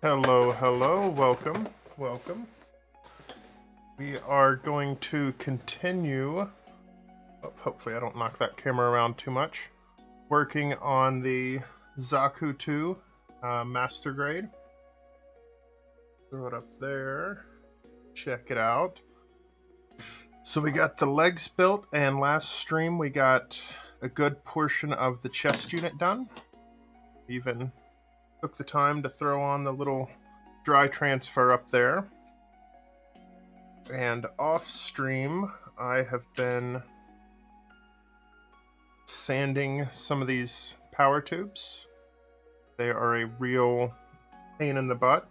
Hello, hello, welcome. We are going to continue, hopefully I don't knock that camera around too much, working on the Zaku II Master Grade. Throw it up there, check it out. So we got the legs built, and last stream we got a good portion of the chest unit done. Even took the time to throw on the little dry transfer up there. And off stream, I have been sanding some of these power tubes. They are a real pain in the butt.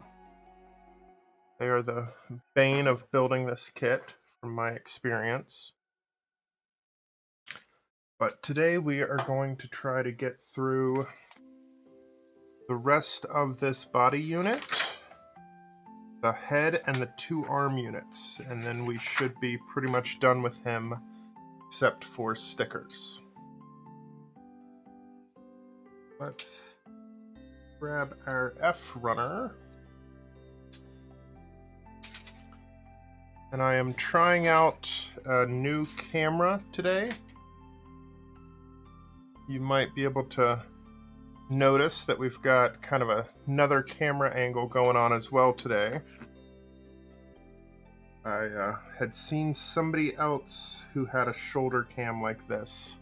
They are the bane of building this kit, from my experience. But today we are going to try to get through the rest of this body unit, the head, and the two arm units, and then we should be pretty much done with him, except for stickers. Let's grab our F runner. And I am trying out a new camera today. You might be able to notice that we've got kind of another camera angle going on as well today. I had seen somebody else who had a shoulder cam like this,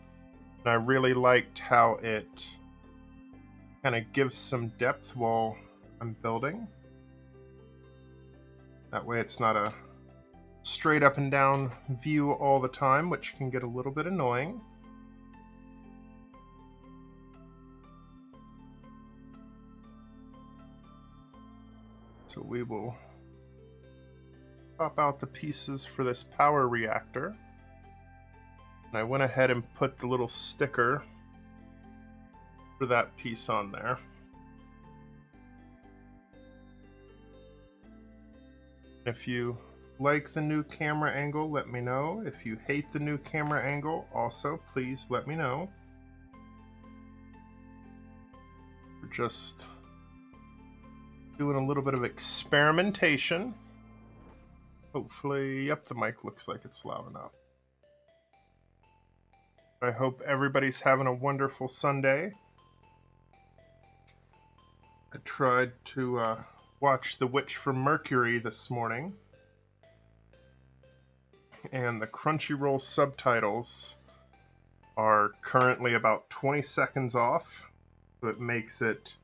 and I really liked how it kind of gives some depth while I'm building. That way it's not a straight up and down view all the time, which can get a little bit annoying. So we will pop out the pieces for this power reactor. And I went ahead and put the little sticker for that piece on there. If you like the new camera angle, let me know. If you hate the new camera angle, also please let me know. We're just doing a little bit of experimentation. Hopefully, yep, the mic looks like it's loud enough. I hope everybody's having a wonderful Sunday. I tried to watch The Witch from Mercury this morning, and the Crunchyroll subtitles are currently about 20 seconds off, so it makes it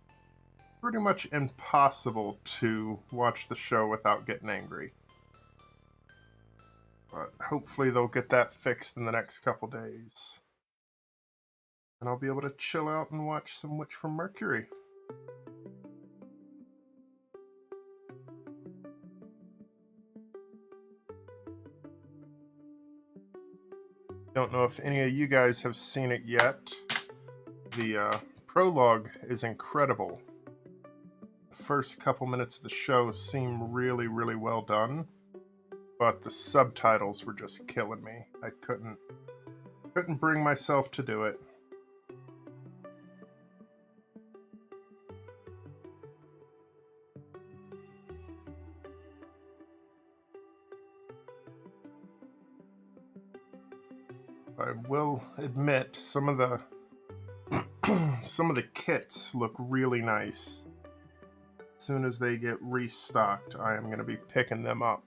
pretty much impossible to watch the show without getting angry. But hopefully they'll get that fixed in the next couple days, and I'll be able to chill out and watch some Witch from Mercury. Don't know if any of you guys have seen it yet. The prologue is incredible. The first couple minutes of the show seem really, really well done, but the subtitles were just killing me. I couldn't bring myself to do it. I will admit some of the some of the kits look really nice. As soon as they get restocked, I am going to be picking them up.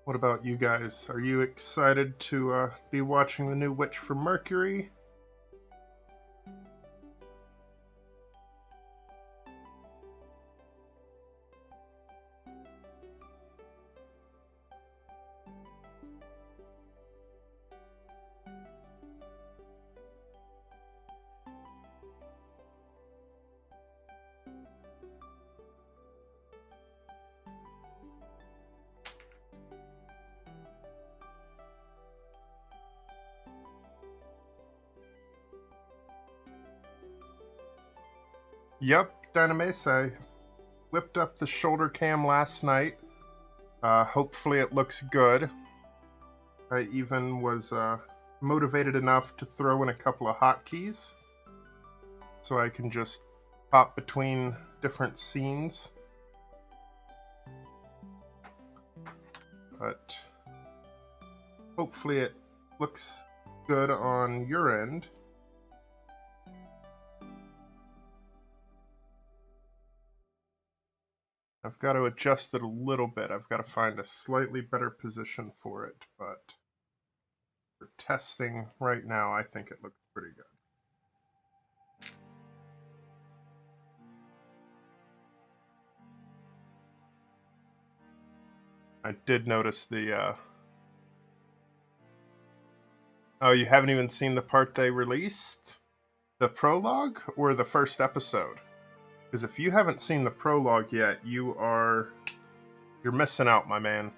What about you guys? Are you excited to be watching the new Witch from Mercury? Yep, Dynamace, I whipped up the shoulder cam last night. Hopefully it looks good. I even was motivated enough to throw in a couple of hotkeys so I can just hop between different scenes. But hopefully it looks good on your end. I've got to adjust it a little bit. I've got to find a slightly better position for it, but for testing right now, I think it looks pretty good. I did notice the, oh, you haven't even seen the part they released? The prologue or the first episode? Because if you haven't seen the prologue yet, you're missing out, my man.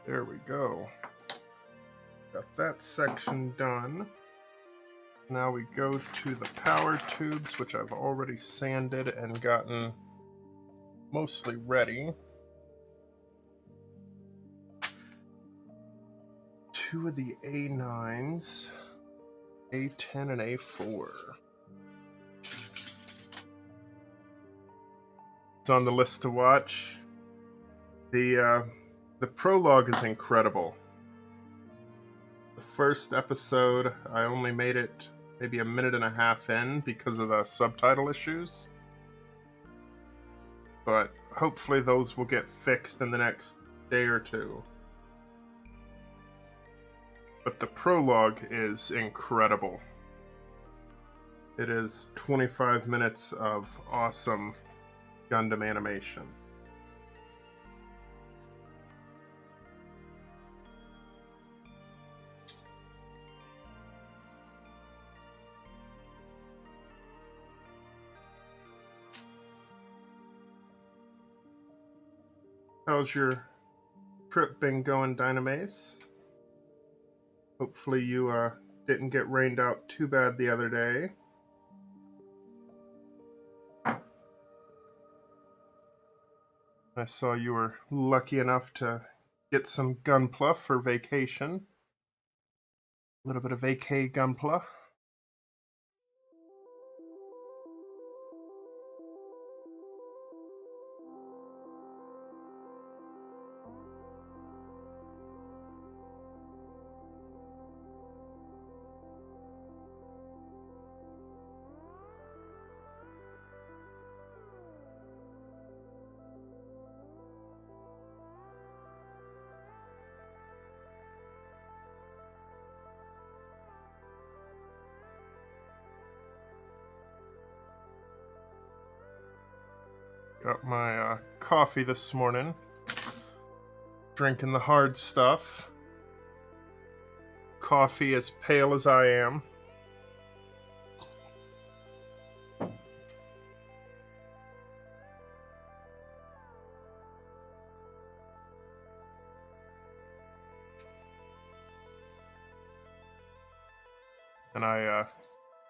There we go. Got that section done. Now we go to the power tubes, which I've already sanded and gotten mostly ready. Two of the A9s, A10 and A4. It's on the list to watch. The prologue is incredible. The first episode, I only made it maybe a minute and a half in because of the subtitle issues. But hopefully those will get fixed in the next day or two. But the prologue is incredible. It is 25 minutes of awesome Gundam animation. How's your trip been going, Dynamace? Hopefully you didn't get rained out too bad the other day. I saw you were lucky enough to get some Gunpla for vacation. A little bit of vacay Gunpla. Got my coffee this morning. Drinking the hard stuff. Coffee as pale as I am. And I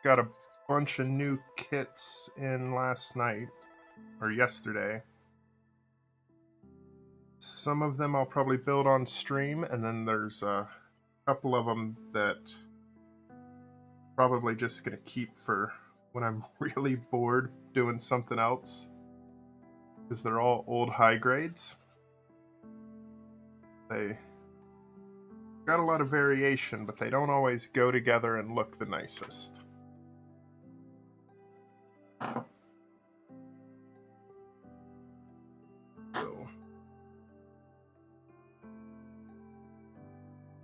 got a bunch of new kits in last night, or yesterday. Some of them I'll probably build on stream, and then there's a couple of them that probably just gonna keep for when I'm really bored doing something else, because they're all old high grades. They got a lot of variation, but they don't always go together and look the nicest. So,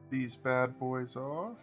these bad boys off.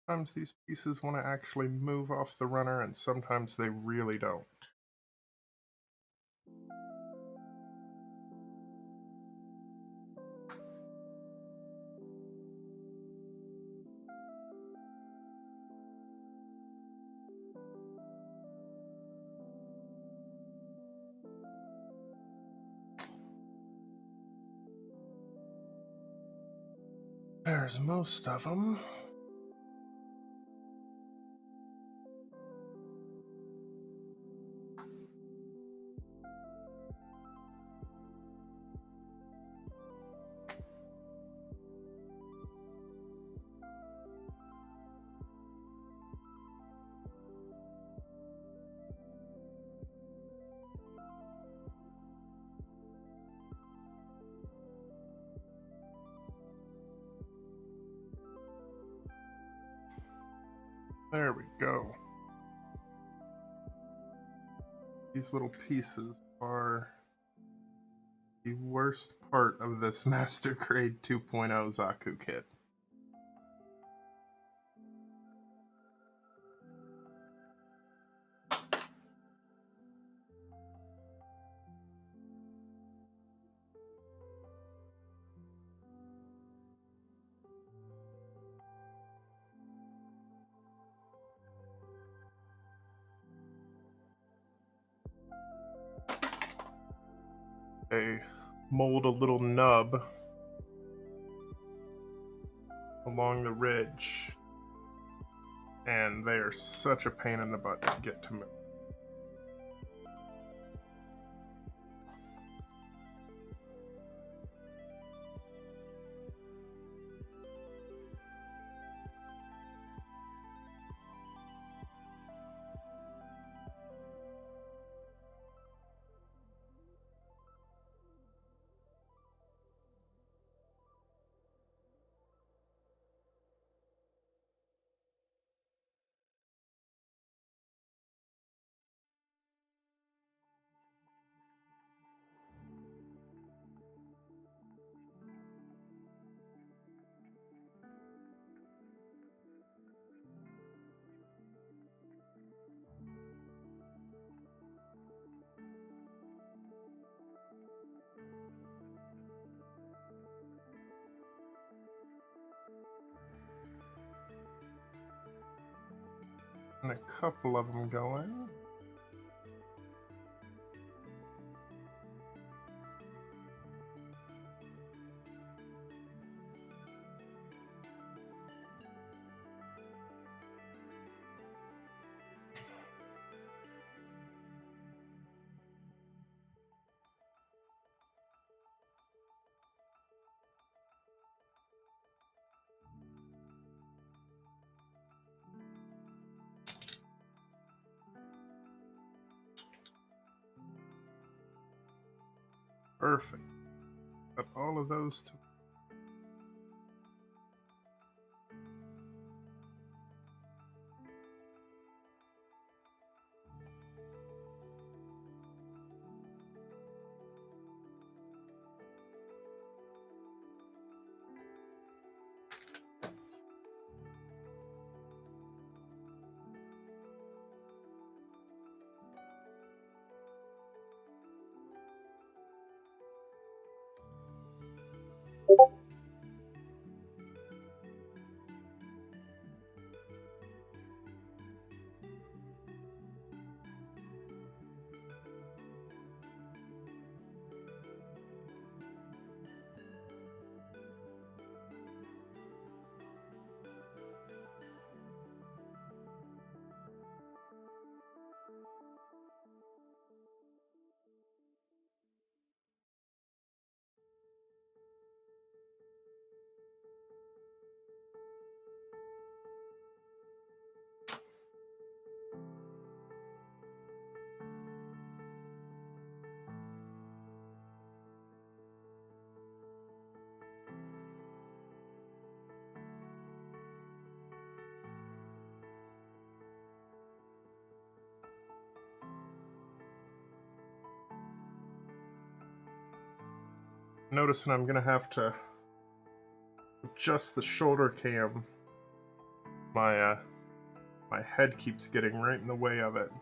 Sometimes these pieces want to actually move off the runner, and sometimes they really don't. There's most of them. There we go. These little pieces are the worst part of this Master Grade 2.0 Zaku kit. They mold a little nub along the ridge, and they are such a pain in the butt to get to move. And a couple of them going. Perfect. Got all of those to noticing I'm gonna have to adjust the shoulder cam My my head keeps getting right in the way of it.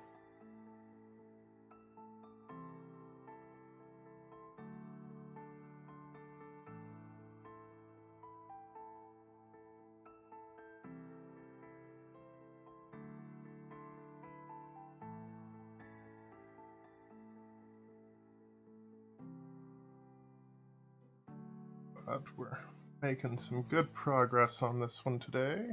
But we're making some good progress on this one today.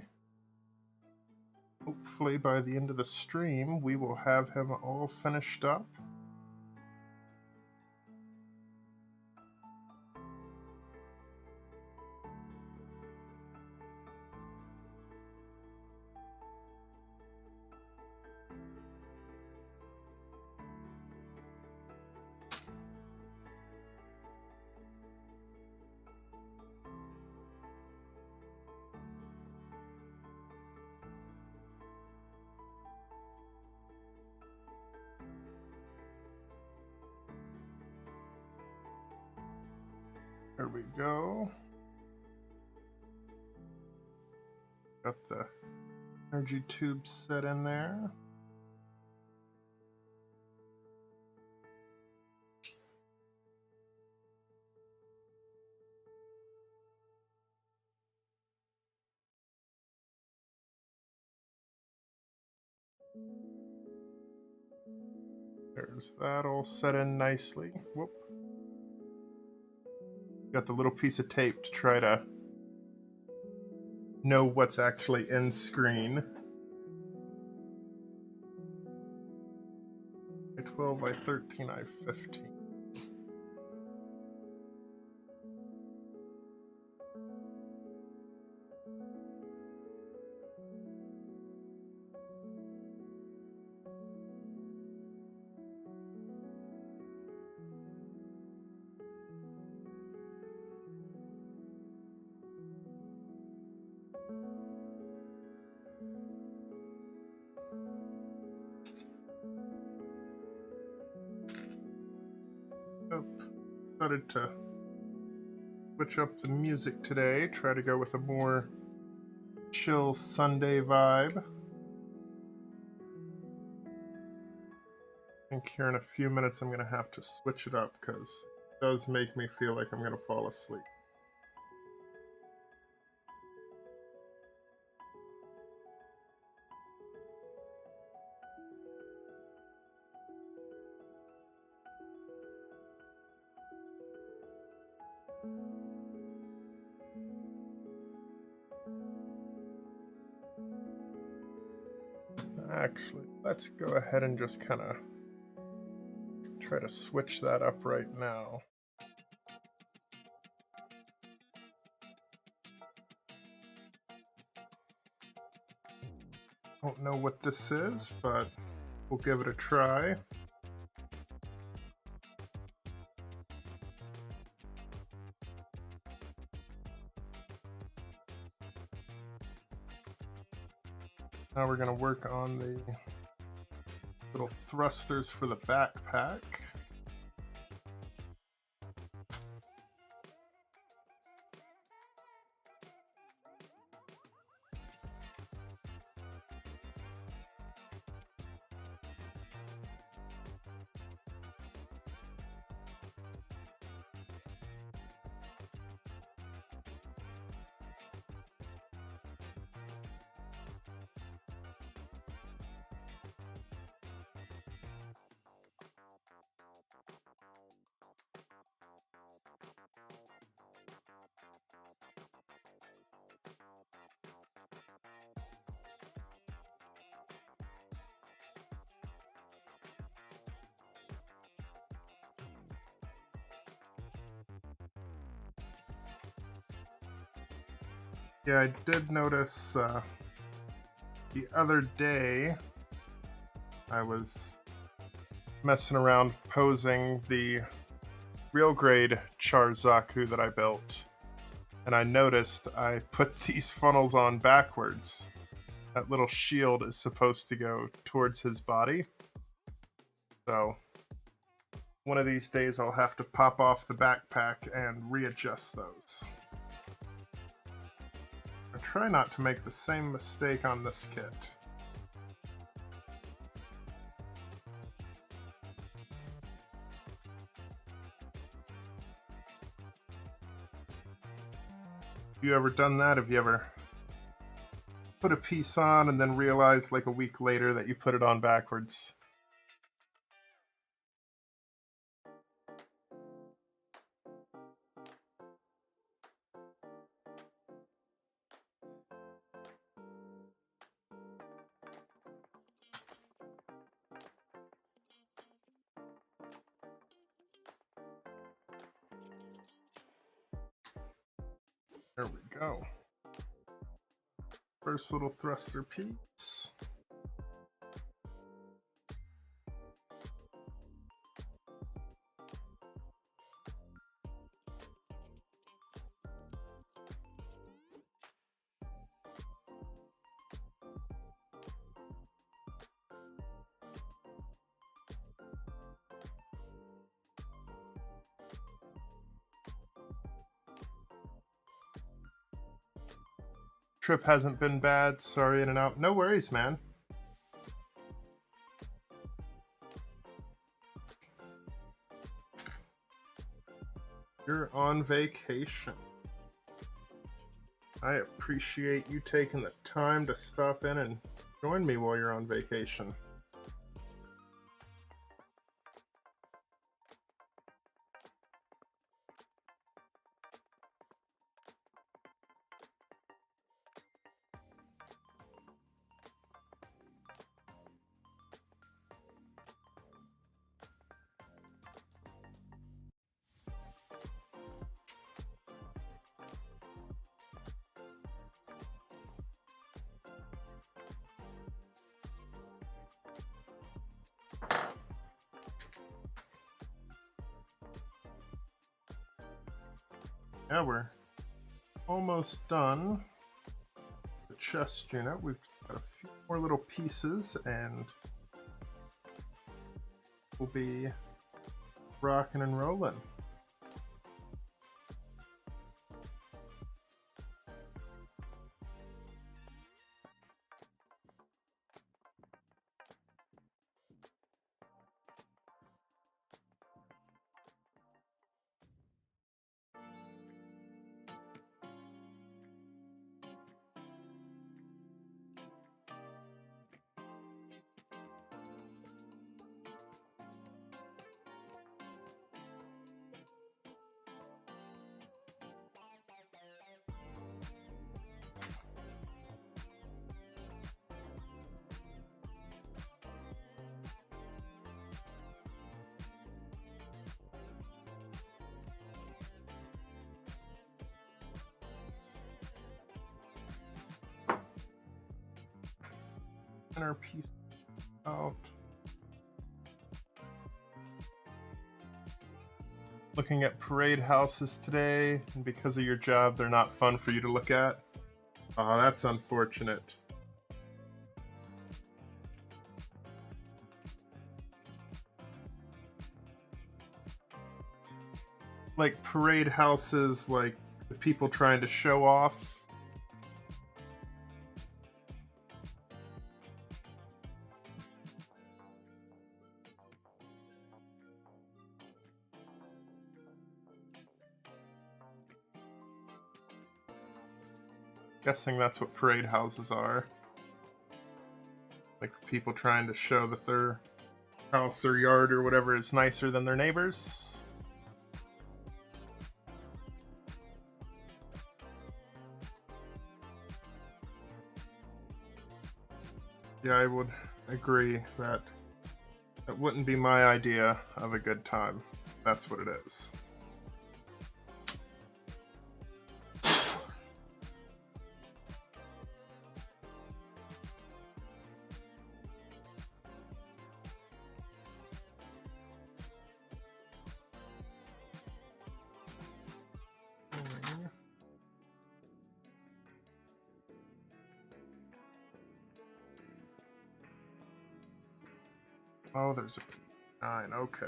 Hopefully by the end of the stream we will have him all finished up. There we go. Got the energy tube set in there. There's that all set in nicely. Whoop. Got the little piece of tape to try to know what's actually in screen. I-12, I-13, I-15. Oh, decided to switch up the music today, try to go with a more chill Sunday vibe. I think here in a few minutes I'm going to have to switch it up because it does make me feel like I'm going to fall asleep. Actually, let's go ahead and just kind of try to switch that up right now. Don't know what this is, but we'll give it a try. Now we're going to work on the little thrusters for the backpack. Yeah, I did notice the other day I was messing around posing the real grade Zaku that I built, and I noticed I put these funnels on backwards. That little shield is supposed to go towards his body. So one of these days I'll have to pop off the backpack and readjust those. I'm try not to make the same mistake on this kit. Have you ever done that? Have you ever put a piece on and then realized like a week later that you put it on backwards? There we go. First little thruster piece. Trip hasn't been bad. Sorry, in and out. No worries, man. You're on vacation. I appreciate you taking the time to stop in and join me while you're on vacation. Yeah, we're almost done. The chest unit. We've got a few more little pieces and we'll be rocking and rolling. Inner piece out. Looking at parade houses today, and because of your job, they're not fun for you to look at. Oh, that's unfortunate. Like parade houses, like the people trying to show off. Guessing that's what parade houses are. Like people trying to show that their house or yard or whatever is nicer than their neighbors. Yeah, I would agree that that wouldn't be my idea of a good time. That's what it is. Oh, there's a P9, okay.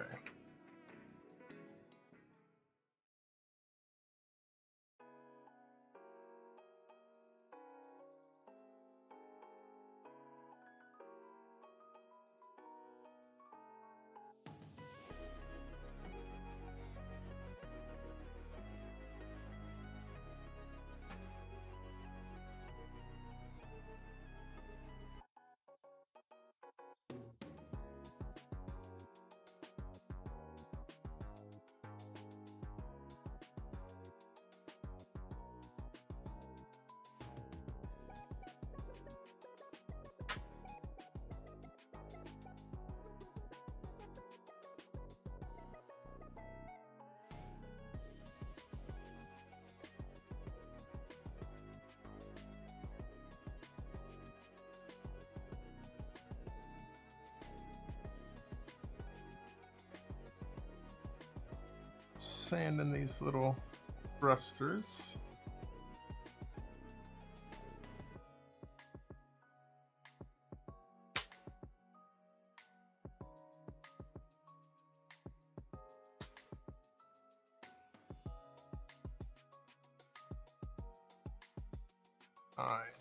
sand in these little thrusters. Alright.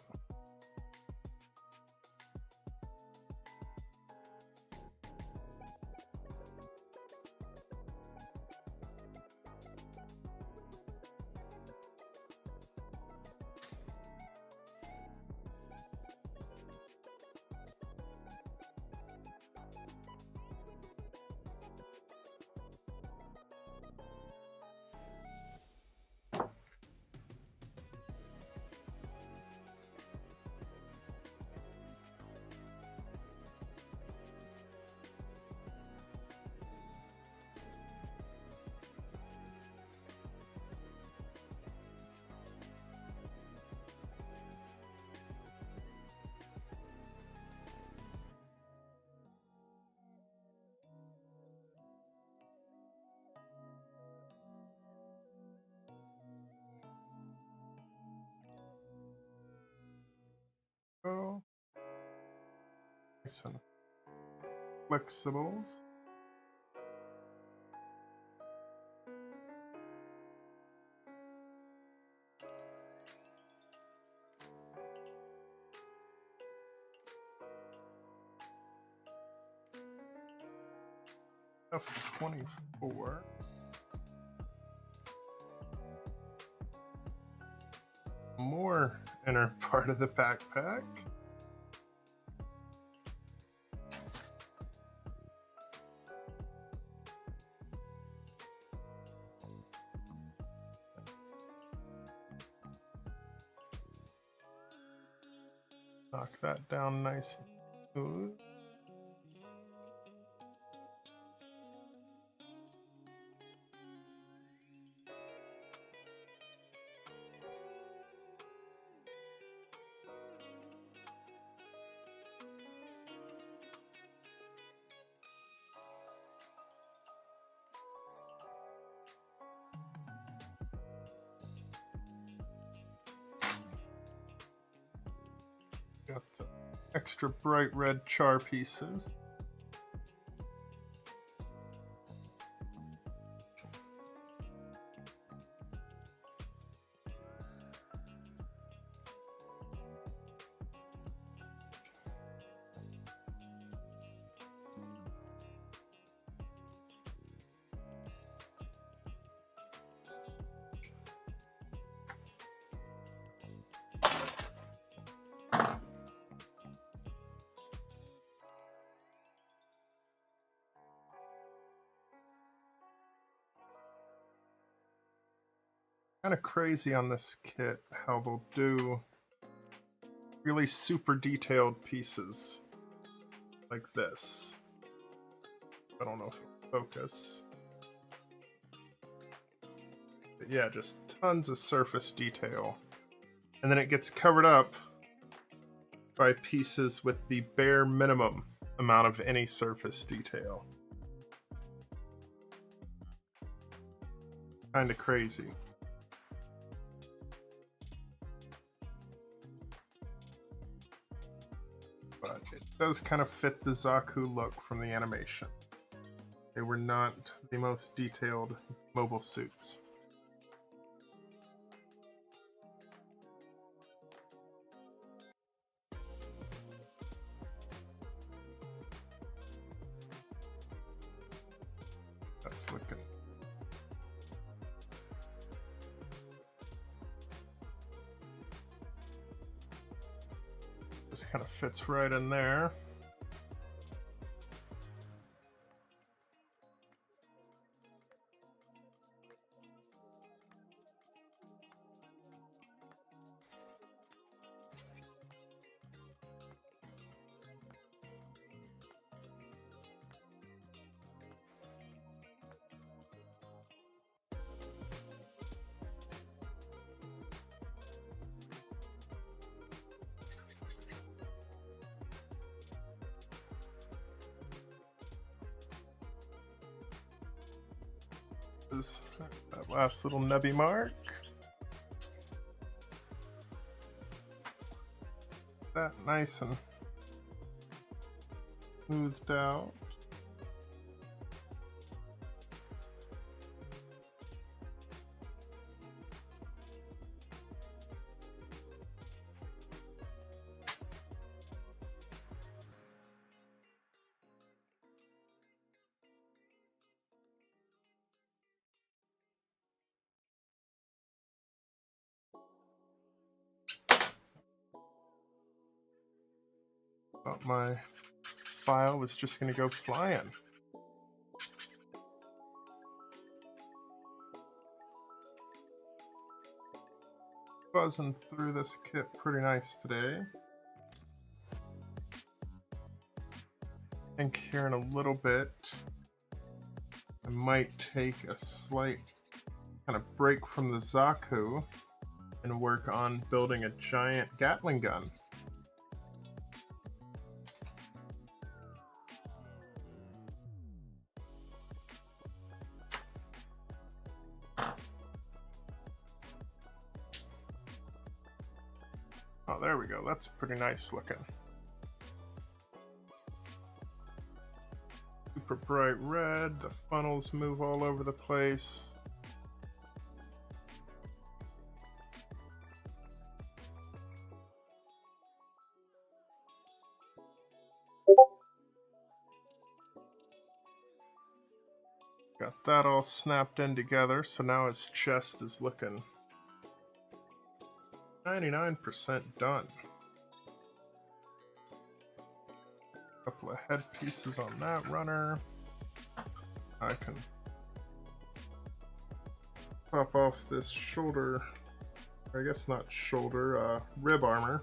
Oh, nice and flexibles. F24. More inner part of the backpack. Knock that down nice and smooth. Got the extra bright red char pieces. Kind of crazy on this kit how they'll do really super detailed pieces like this. I don't know if it'll focus. But yeah, just tons of surface detail. And then it gets covered up by pieces with the bare minimum amount of any surface detail. Kind of crazy. But it does kind of fit the Zaku look from the animation. They were not the most detailed mobile suits. That's looking. This kind of fits right in there. That last little nubby mark. That nice and smoothed out. Thought my file was just going to go flying. Buzzing through this kit pretty nice today. I think here in a little bit I might take a slight kind of break from the Zaku and work on building a giant Gatling gun. Oh, there we go. That's pretty nice looking. Super bright red. The funnels move all over the place. Got that all snapped in together, so now his chest is looking 99% done. Couple of head pieces on that runner. I can pop off this shoulder, or I guess not shoulder, rib armor.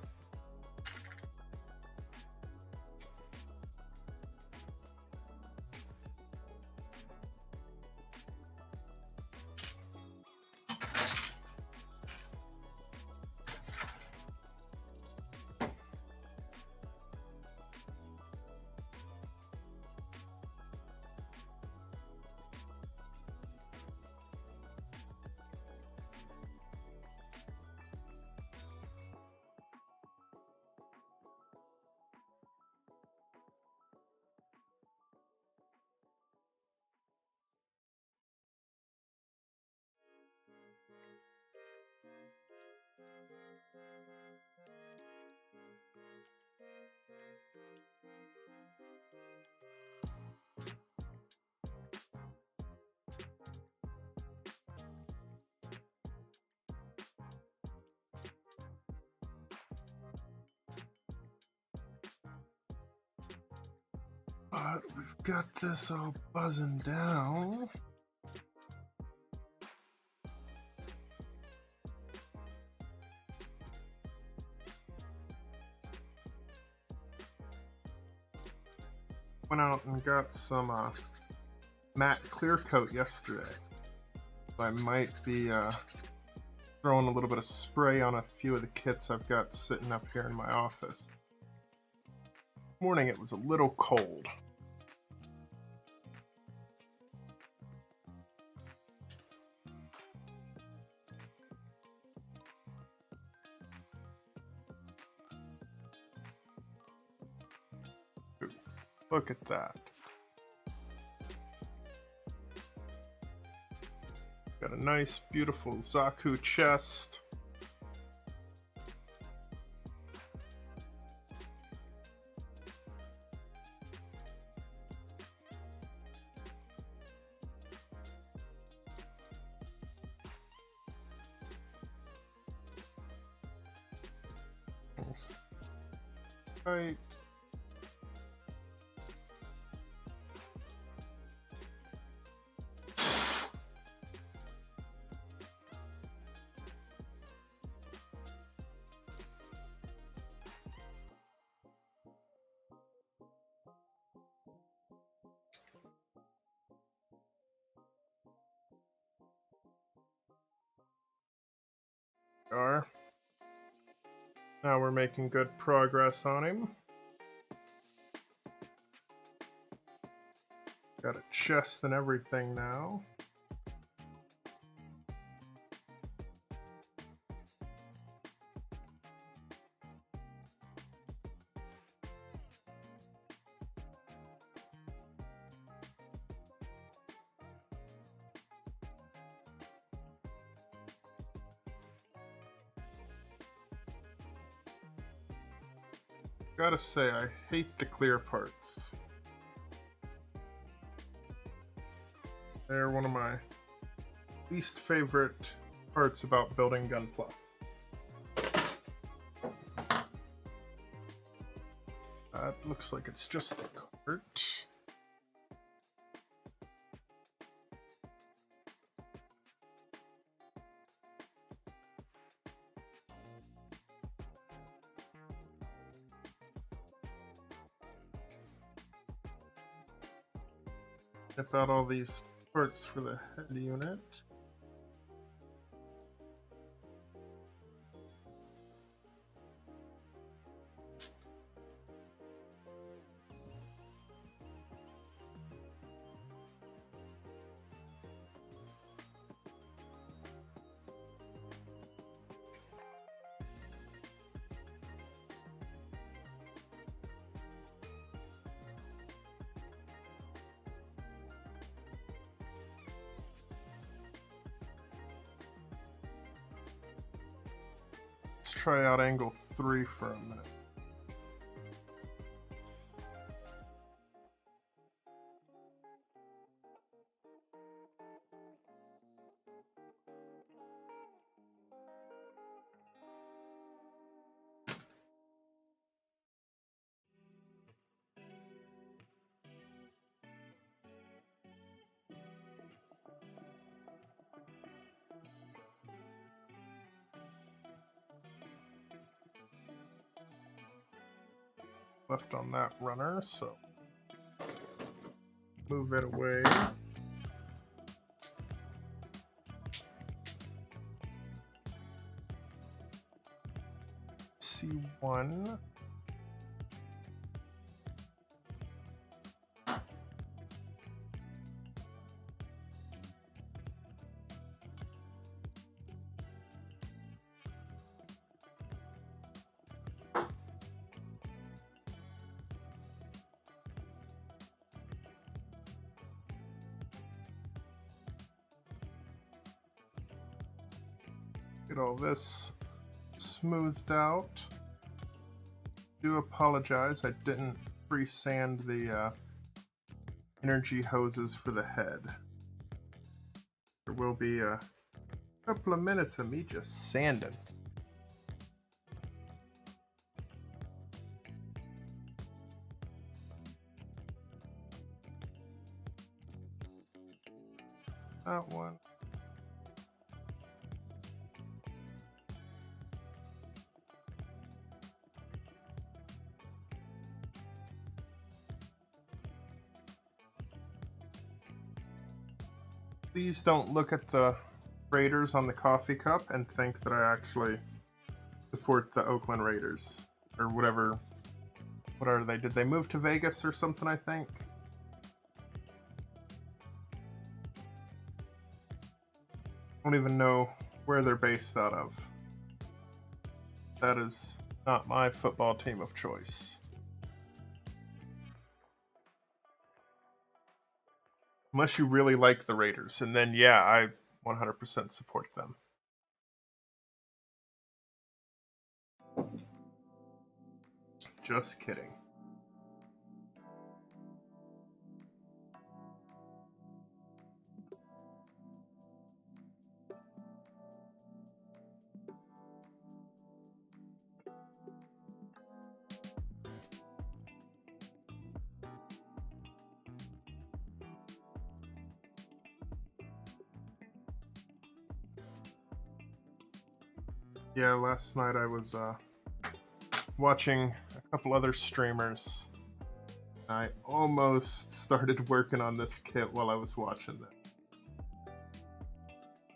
But we've got this all buzzing down. Went out and got some matte clear coat yesterday. So I might be throwing a little bit of spray on a few of the kits I've got sitting up here in my office. This morning it was a little cold. Ooh, look at that. Got a nice, beautiful Zaku chest. Right. Now we're making good progress on him. Got a chest and everything now. Gotta say, I hate the clear parts. They're one of my least favorite parts about building Gunpla. That looks like it's just the cart. Snip out all these parts for the head unit. Let's try out angle 3 for a minute. Left on that runner, so move it away. C1. Get all this smoothed out. Do apologize, I didn't pre-sand the energy hoses for the head. There will be a couple of minutes of me just sanding. That one. Please don't look at the Raiders on the coffee cup and think that I actually support the Oakland Raiders or whatever. What are they? Did they move to Vegas or something, I think? I don't even know where they're based out of. That is not my football team of choice. Unless you really like the Raiders, and then yeah, I 100% support them. Just kidding. Yeah, last night I was watching a couple other streamers. I almost started working on this kit while I was watching them.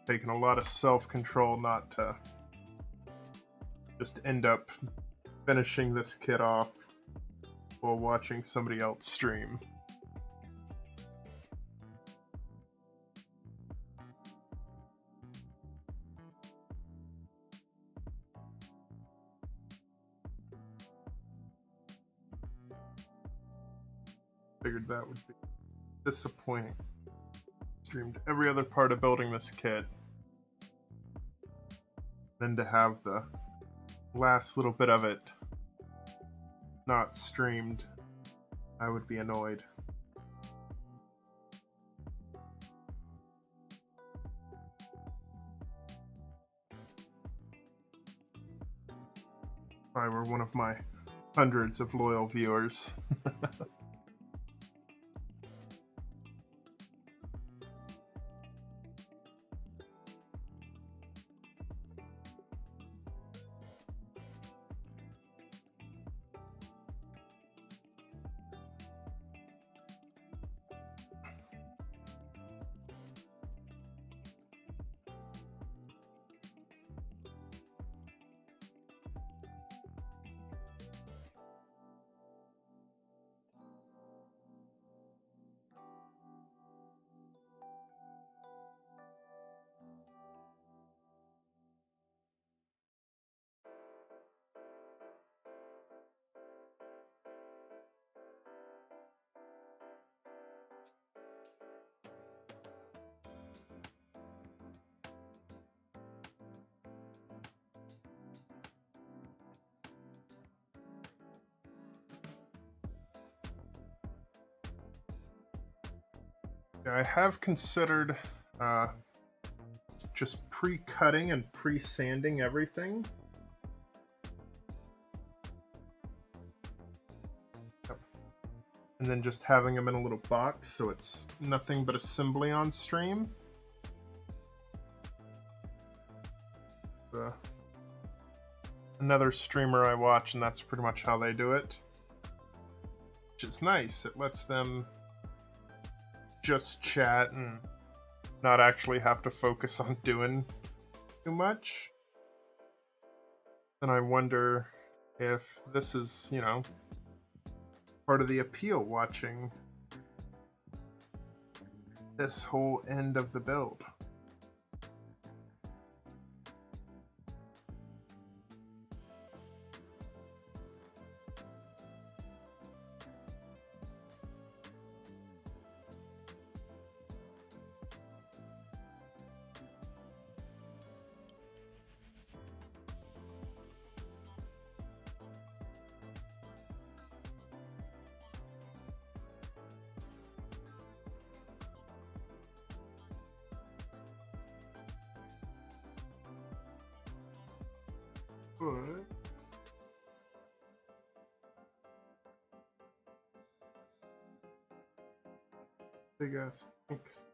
Taking a lot of self-control not to just end up finishing this kit off while watching somebody else stream. Figured that would be disappointing. Streamed every other part of building this kit. Then to have the last little bit of it not streamed, I would be annoyed. If I were one of my hundreds of loyal viewers. I have considered just pre-cutting and pre-sanding everything. Yep. And then just having them in a little box so it's nothing but assembly on stream. Another streamer I watch, and that's pretty much how they do it. Which is nice. It lets them just chat and not actually have to focus on doing too much. And I wonder if this is, you know, part of the appeal, watching this whole end of the build. Good. Big ass pinks.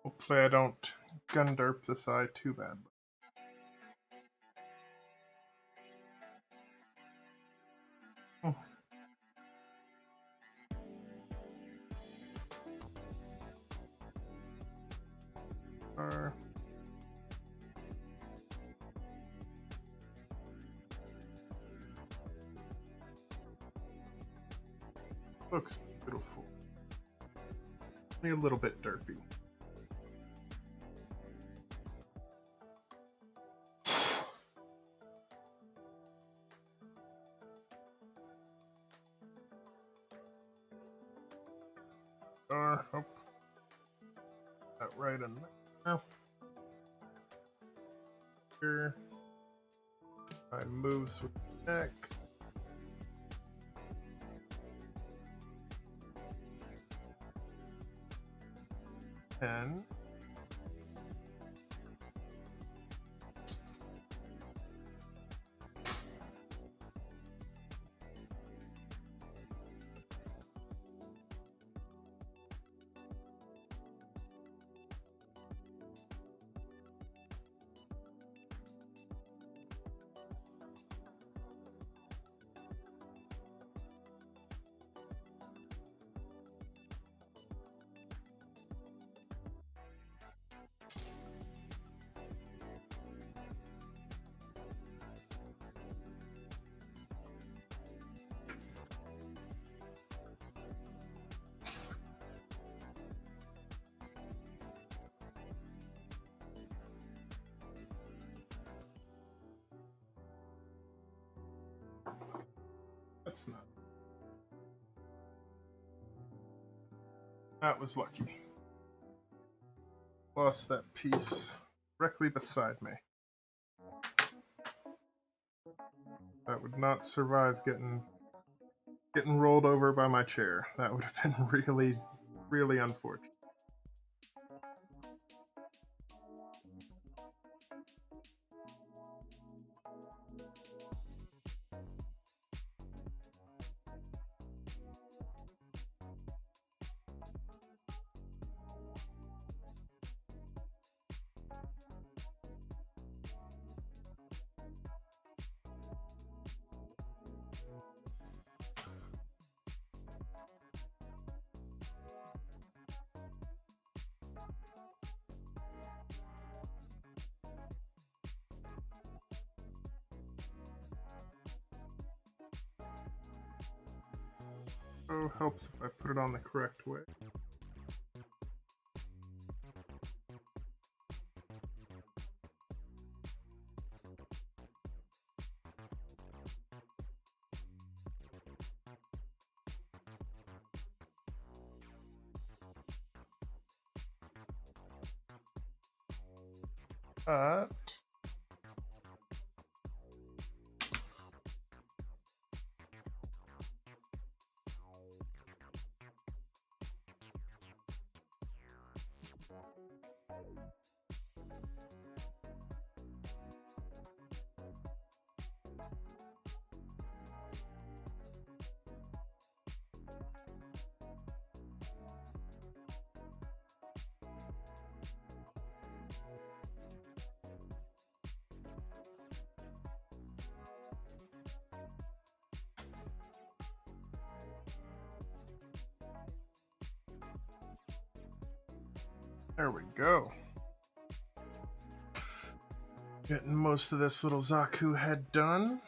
Hopefully I don't gun derp this eye too bad. Oh. Looks beautiful. Only a little bit derpy. Oh. That right in there. Here. I moves with the neck. And that's not. That was lucky. Lost that piece directly beside me. That would not survive getting rolled over by my chair. That would have been really, really unfortunate. Oh, helps if I put it on the correct way. But there we go. Getting most of this little Zaku head done.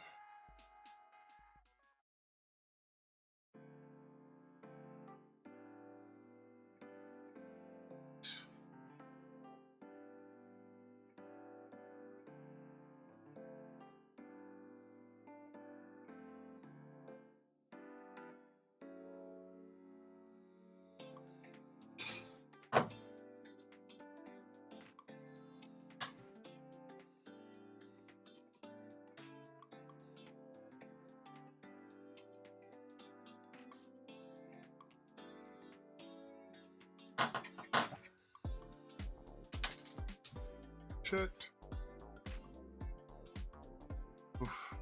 Shit. Oof.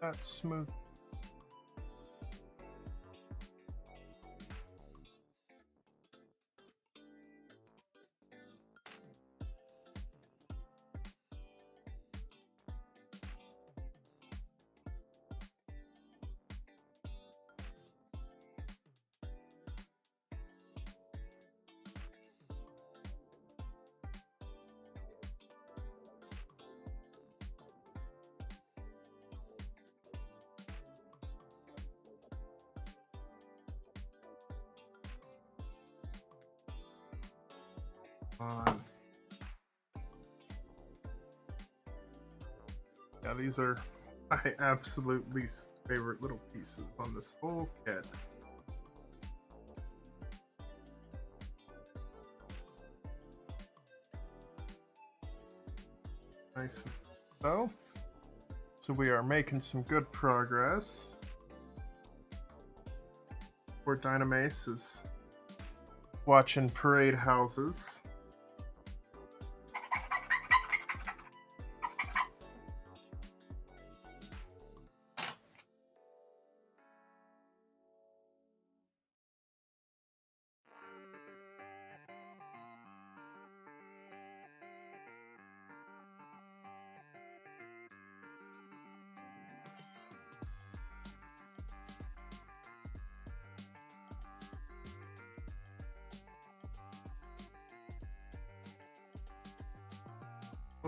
That's smooth. On. Yeah, these are my absolute least favorite little pieces on this whole kit. Nice. So we are making some good progress. Poor Dynamace is watching parade houses.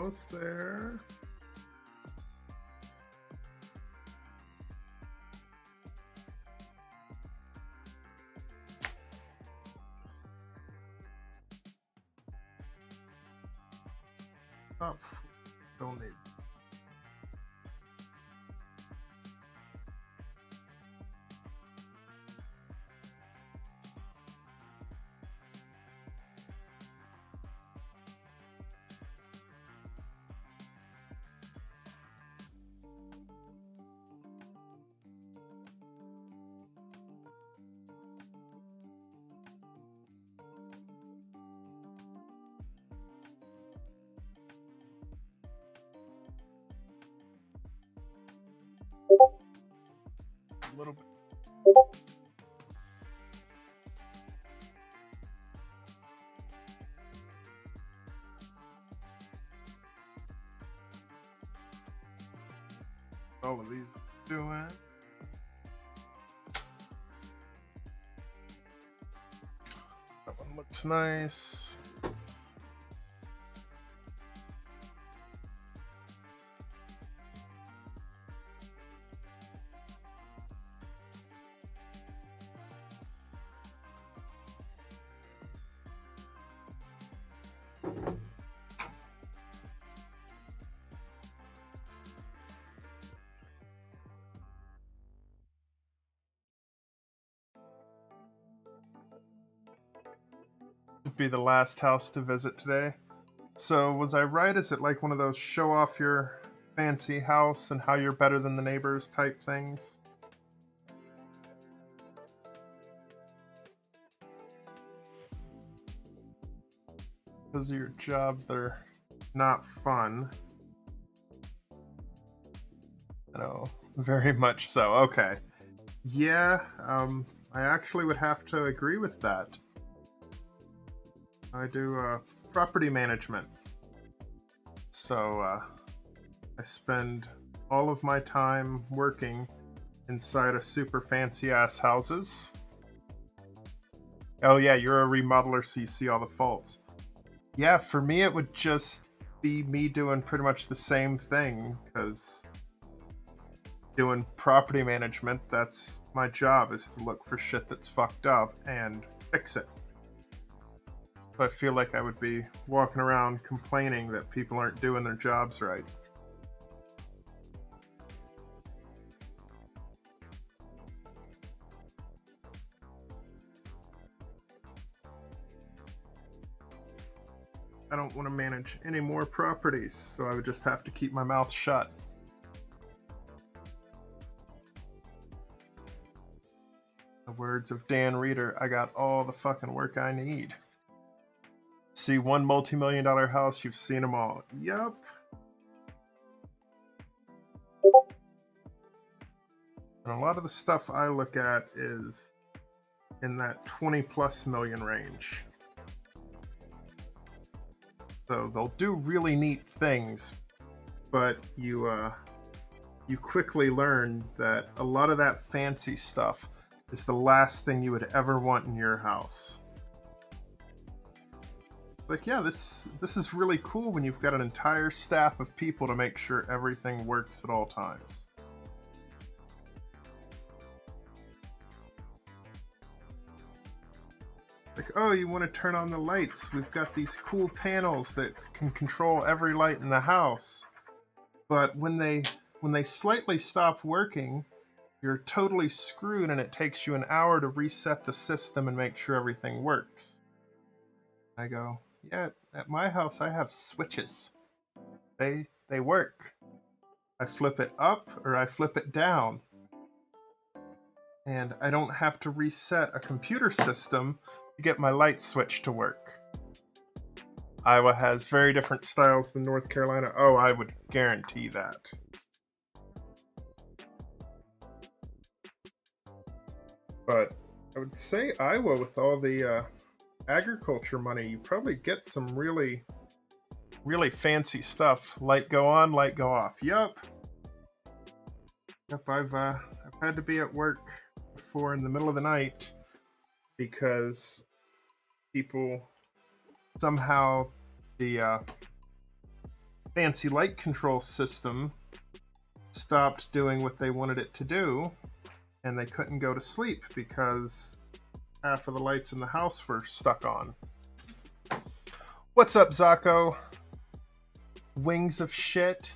Almost there. Oh, don't need. A little bit. All of these are doing. That one looks nice. Be the last house to visit today. So was I right? Is it like one of those show off your fancy house and how you're better than the neighbors type things? Because of your job, they're not fun. No, very much so. Okay. Yeah, I actually would have to agree with that. I do property management. So I spend all of my time working inside of super fancy ass houses. Oh yeah, you're a remodeler, so you see all the faults. Yeah, for me it would just be me doing pretty much the same thing, because doing property management, that's my job, is to look for shit that's fucked up and fix it. So I feel like I would be walking around complaining that people aren't doing their jobs right. I don't want to manage any more properties, so I would just have to keep my mouth shut. The words of Dan Reeder, I got all the fucking work I need. See one multi-million-dollar house, you've seen them all. Yup. And a lot of the stuff I look at is in that 20 plus million range. So they'll do really neat things, but you quickly learn that a lot of that fancy stuff is the last thing you would ever want in your house. Like, yeah, this is really cool when you've got an entire staff of people to make sure everything works at all times. Like, oh, you want to turn on the lights? We've got these cool panels that can control every light in the house. But when they slightly stop working, you're totally screwed, and it takes you an hour to reset the system and make sure everything works. I go, yeah, at my house I have switches. They work. I flip it up or I flip it down. And I don't have to reset a computer system to get my light switch to work. Iowa has very different styles than North Carolina. Oh, I would guarantee that. But I would say Iowa, with all the agriculture money, you probably get some really, really fancy stuff. Light go on, light go off. Yup. Yep, I've had to be at work before in the middle of the night because people somehow the fancy light control system stopped doing what they wanted it to do, and they couldn't go to sleep because half of the lights in the house were stuck on. What's up, Zaku? Wings of shit.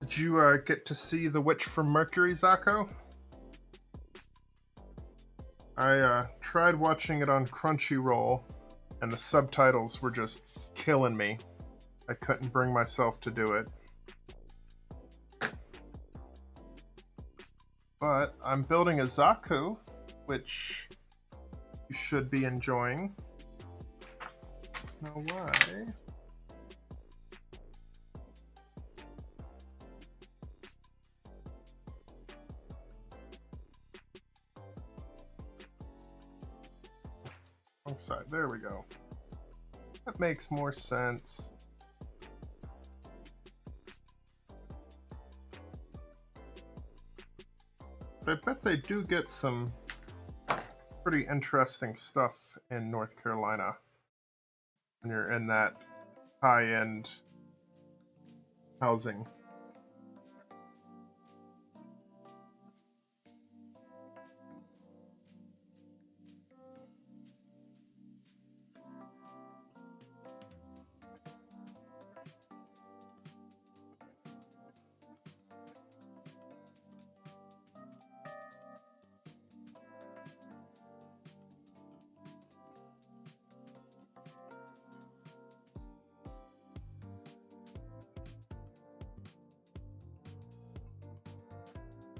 Did you get to see The Witch from Mercury, Zaku? I tried watching it on Crunchyroll, and the subtitles were just killing me. I couldn't bring myself to do it. But I'm building a Zaku, which you should be enjoying. Now why? Wrong side. There we go. That makes more sense. But I bet they do get some pretty interesting stuff in North Carolina when you're in that high-end housing.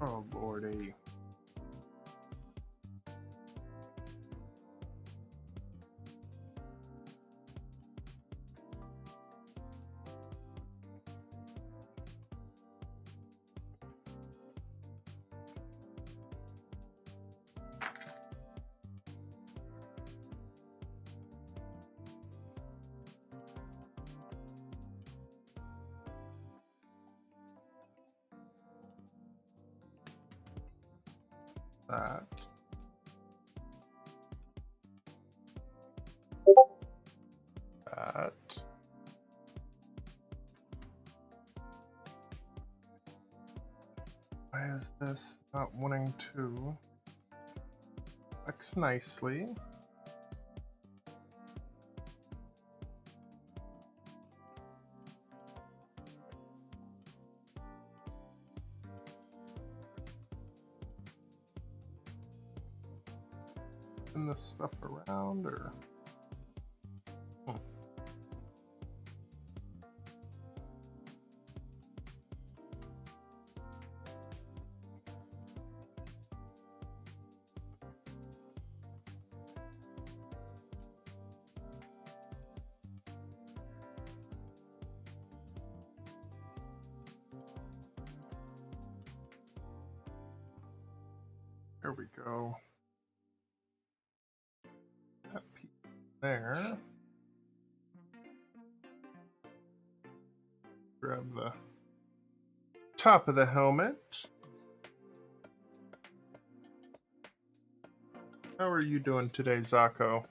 Oh, lordy. That. That. Why is this not wanting to flex nicely? Spin this stuff around, or there we go. That piece there. Grab the top of the helmet. How are you doing today, Zaku?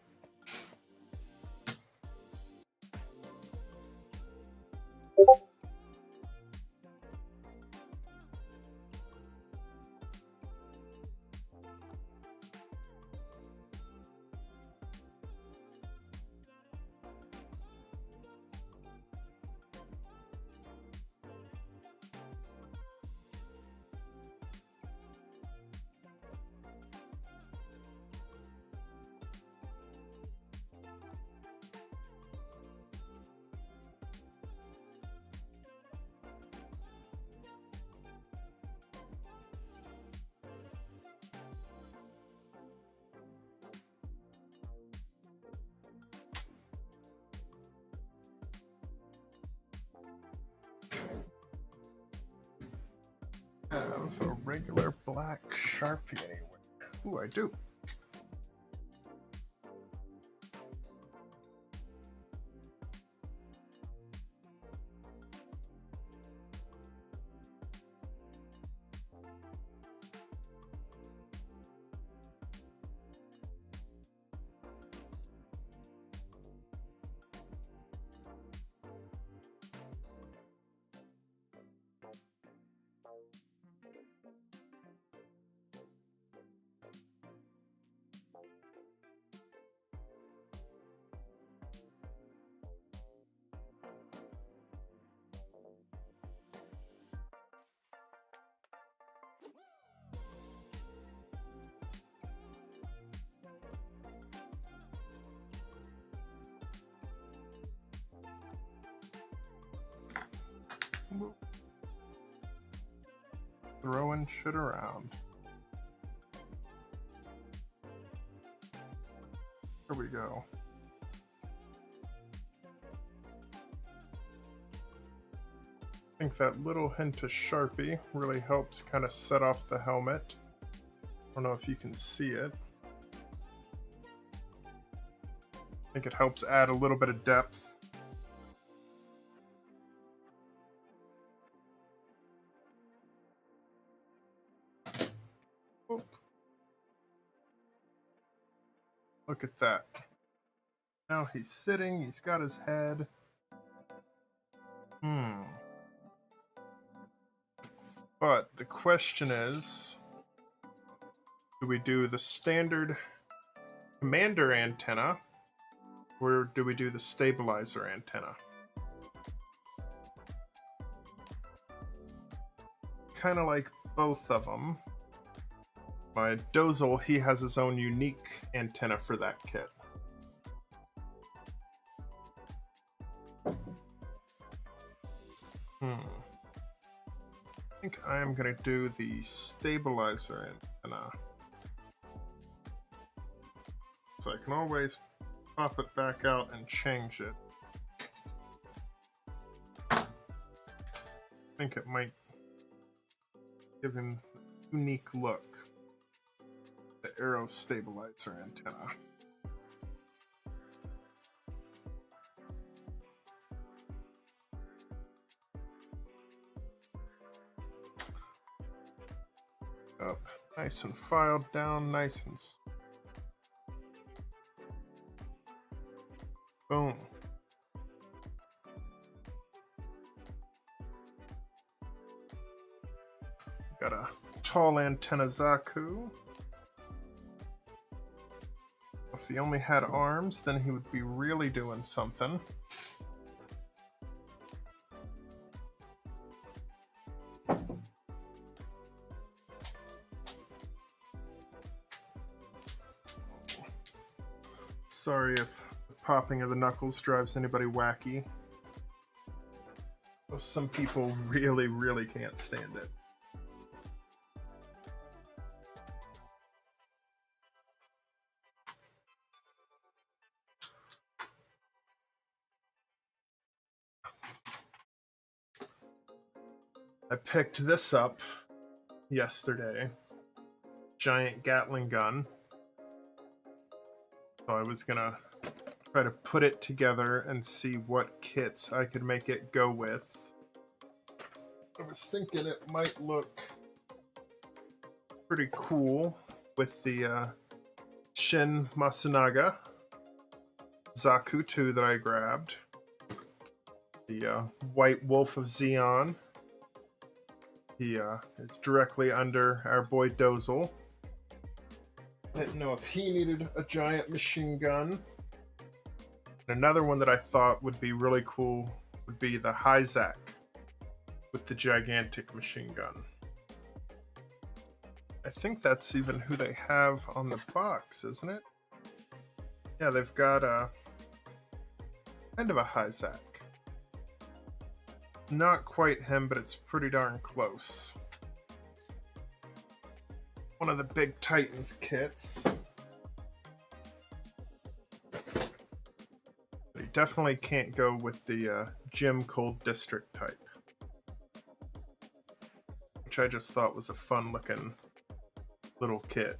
Have a regular black Sharpie anywhere. Ooh, I do. throwing shit around. Here we go. I think that little hint of Sharpie really helps kind of set off the helmet. I don't know if you can see it. I think it helps add a little bit of depth. Oh. Look at that. Now he's sitting, he's got his head. But the question is, do we do the standard commander antenna, or do we do the stabilizer antenna? Kind of like both of them. My Dozle, he has his own unique antenna for that kit. I think I am going to do the stabilizer antenna. So I can always pop it back out and change it. I think it might give him a unique look. The arrow stabilizer antenna. Up, nice and filed down, nice and boom. Got a tall antenna Zaku. If he only had arms, then he would be really doing something. Sorry if the popping of the knuckles drives anybody wacky. Some people really, really can't stand it. I picked this up yesterday. Giant Gatling gun. So I was gonna try to put it together and see what kits I could make it go with. I was thinking it might look pretty cool with the Shin Masunaga Zaku II that I grabbed. The White Wolf of Zeon. He is directly under our boy Dozle. I didn't know if he needed a giant machine gun. And another one that I thought would be really cool would be the Zaku with the gigantic machine gun. I think that's even who they have on the box, isn't it? Yeah, they've got a kind of a Zaku. Not quite him, but it's pretty darn close. One of the big Titans kits. But you definitely can't go with the Gym Cold District type. Which I just thought was a fun looking little kit.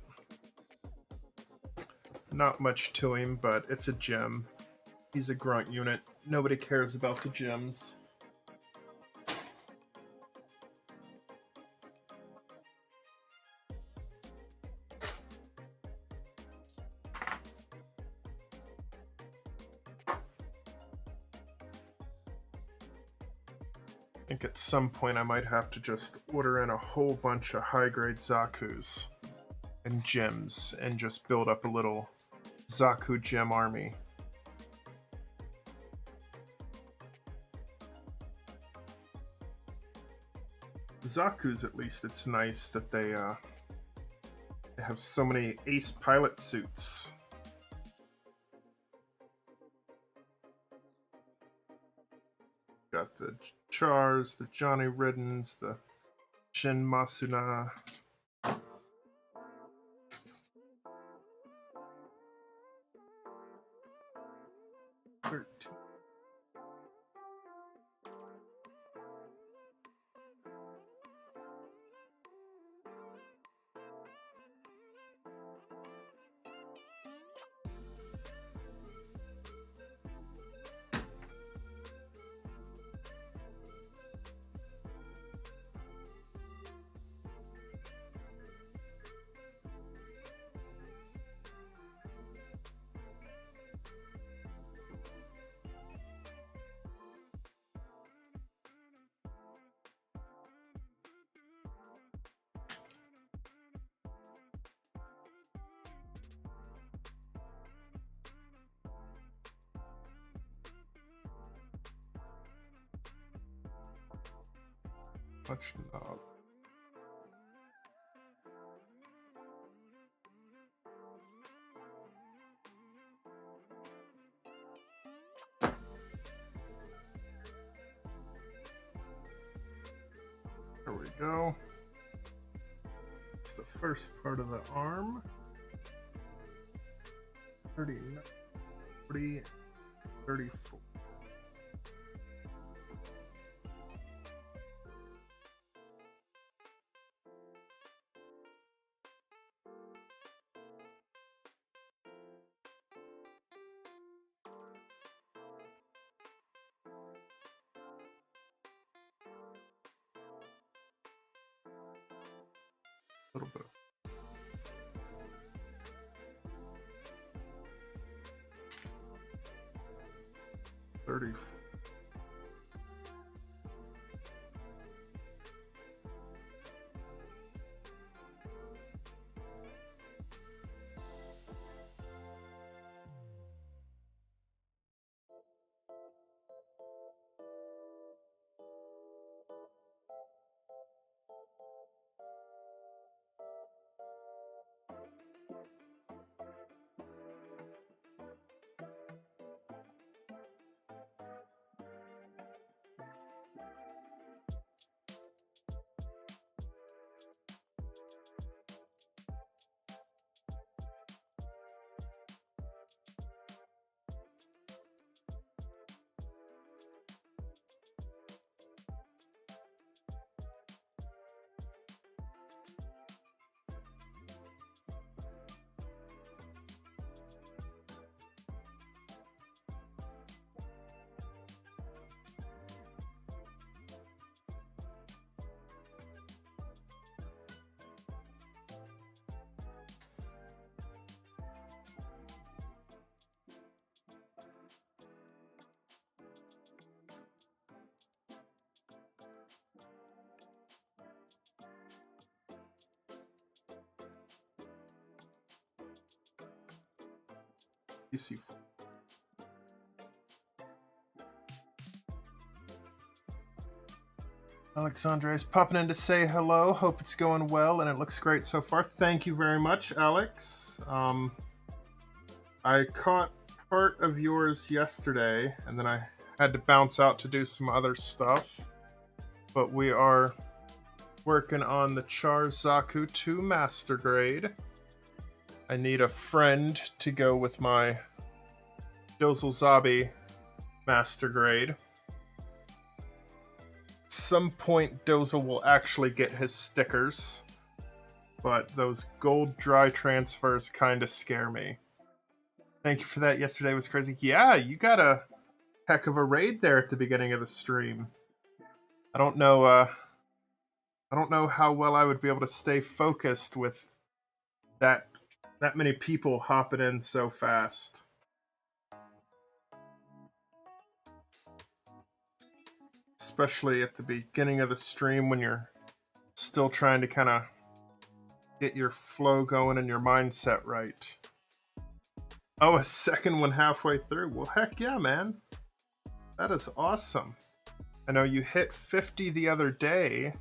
Not much to him, but it's a gym. He's a grunt unit. Nobody cares about the gyms. I think at some point I might have to just order in a whole bunch of high-grade Zakus and gyms and just build up a little Zaku gym army. Zaku's, at least, it's nice that they have so many ace pilot suits. Got the Chars, the Johnny Riddens, the Shin Masuna. 13. Much knob. There we go. It's the first part of the arm. 39, 40, 34. A little bit of 30. PC4. Alexandra is popping in to say hello. Hope it's going well, and it looks great so far. Thank you very much, Alex. I caught part of yours yesterday, and then I had to bounce out to do some other stuff. But we are working on the Char Zaku II Master Grade. I need a friend to go with my Dozelzabi Master Grade. At some point, Dozel will actually get his stickers, but those gold dry transfers kind of scare me. Thank you for that. Yesterday was crazy. Yeah, you got a heck of a raid there at the beginning of the stream. I don't know how well I would be able to stay focused with that many people hopping in so fast. Especially at the beginning of the stream when you're still trying to kind of get your flow going and your mindset right. Oh, a second one halfway through. Well, heck yeah, man. That is awesome. I know you hit 50 the other day,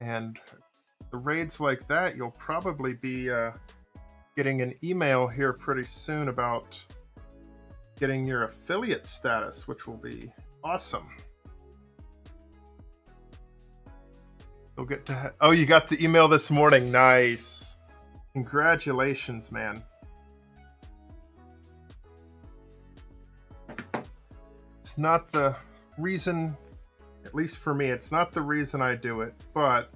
and the raids like that, you'll probably be getting an email here pretty soon about getting your affiliate status, which will be awesome. You'll get to. Oh, you got the email this morning. Nice. Congratulations, man. It's not the reason, at least for me, it's not the reason I do it, but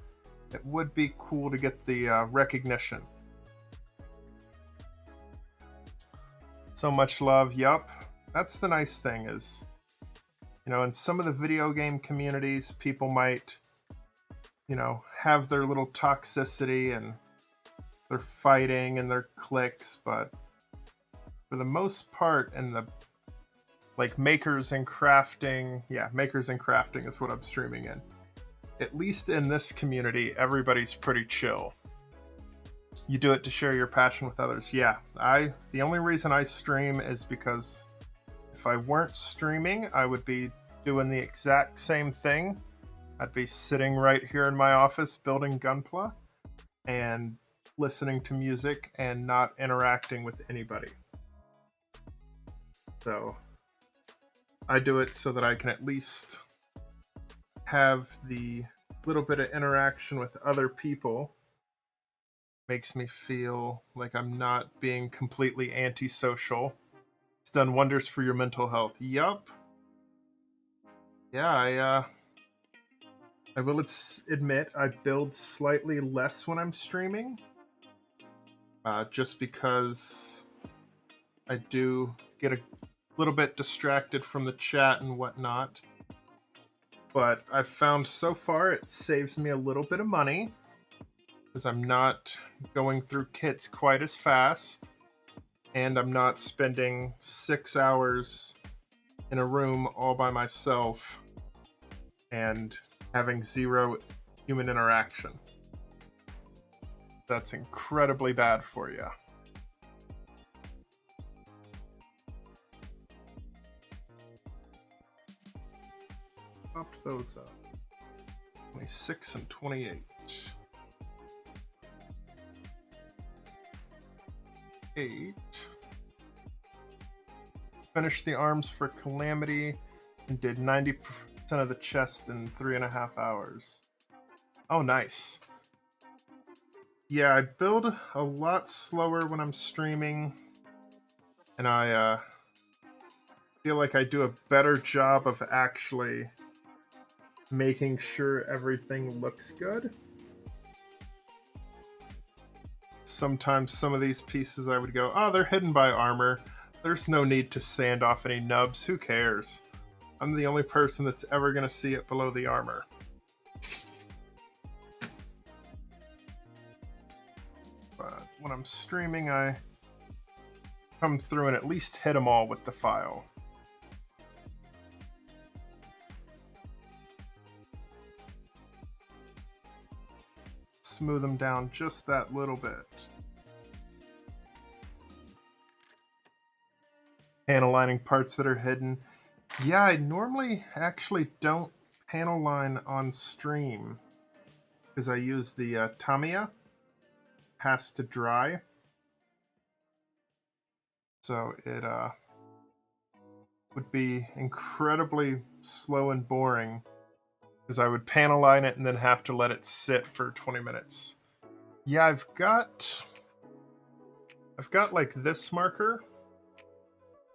it would be cool to get the recognition. So much love. Yup. That's the nice thing is, you know, in some of the video game communities, people might, you know, have their little toxicity and their fighting and their cliques, but for the most part, in the like makers and crafting, yeah, makers and crafting is what I'm streaming in. At least in this community, everybody's pretty chill. You do it to share your passion with others. Yeah, the only reason I stream is because if I weren't streaming, I would be doing the exact same thing. I'd be sitting right here in my office building Gunpla and listening to music and not interacting with anybody. So I do it so that I can at least have the little bit of interaction with other people. Makes me feel like I'm not being completely antisocial. It's done wonders for your mental health. Yup. Yeah, I will admit I build slightly less when I'm streaming. Just because I do get a little bit distracted from the chat and whatnot. But I've found so far it saves me a little bit of money because I'm not going through kits quite as fast, and I'm not spending 6 hours in a room all by myself and having zero human interaction. That's incredibly bad for you. Pop those up. 26 and 28. 8. Finished the arms for Calamity and did 90% of the chest in 3.5 hours. Oh, nice. Yeah, I build a lot slower when I'm streaming, and I feel like I do a better job of actually making sure everything looks good. Sometimes some of these pieces I would go, oh, they're hidden by armor. There's no need to sand off any nubs. Who cares? I'm the only person that's ever going to see it below the armor. But when I'm streaming, I come through and at least hit them all with the file. Smooth them down just that little bit. Panel lining parts that are hidden. Yeah, I normally actually don't panel line on stream because I use the Tamiya. Has to dry. So it would be incredibly slow and boring because I would panel line it and then have to let it sit for 20 minutes. Yeah, I've got like this marker,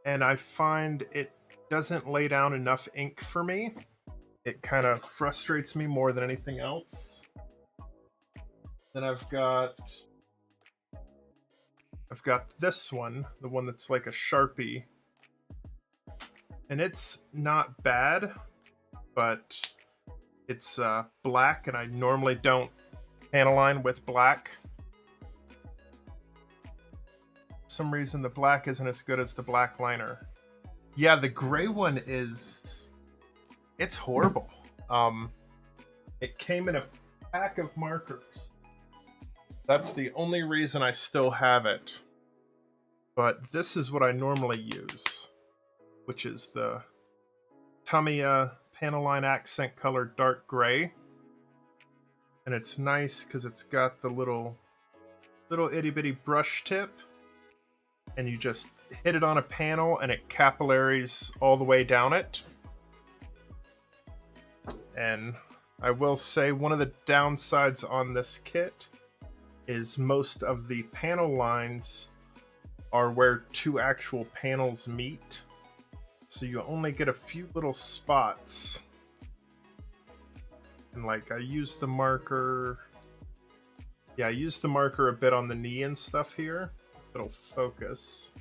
and I find it doesn't lay down enough ink for me. It kind of frustrates me more than anything else. Then I've got this one, the one that's like a Sharpie. And it's not bad, but it's black, and I normally don't panel line with black. For some reason the black isn't as good as the black liner. Yeah, the gray one it's horrible. It came in a pack of markers. That's the only reason I still have it. But this is what I normally use, which is the Tamiya panel line accent color dark gray. And it's nice because it's got the little itty bitty brush tip, and you just hit it on a panel and it capillaries all the way down it. And I will say one of the downsides on this kit is most of the panel lines are where two actual panels meet. So you only get a few little spots. And like I used the marker. Yeah, I used the marker a bit on the knee and stuff here. It'll focus.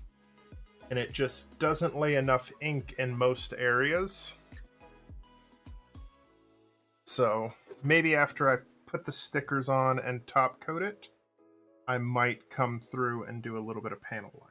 And it just doesn't lay enough ink in most areas. So maybe after I put the stickers on and top coat it, I might come through and do a little bit of panel line.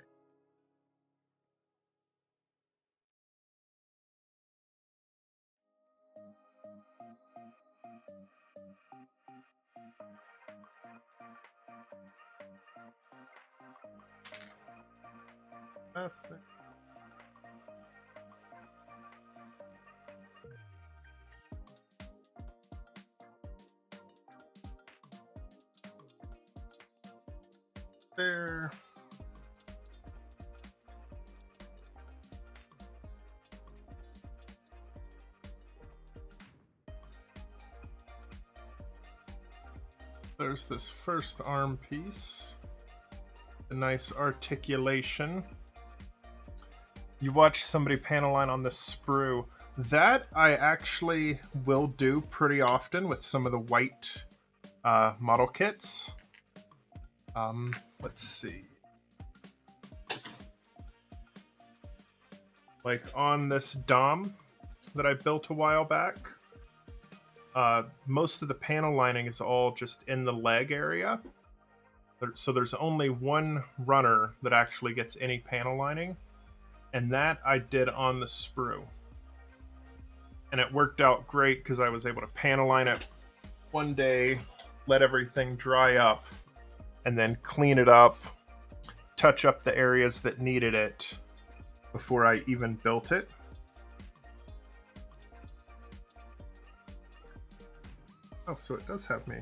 There. There's this first arm piece. A nice articulation. You watch somebody panel line on the sprue. That I actually will do pretty often with some of the white model kits. Let's see. Like on this Dom that I built a while back, most of the panel lining is all just in the leg area. So there's only one runner that actually gets any panel lining, and that I did on the sprue. And it worked out great because I was able to panel line it one day, let everything dry up, and then clean it up, touch up the areas that needed it before I even built it. Oh, so it does have me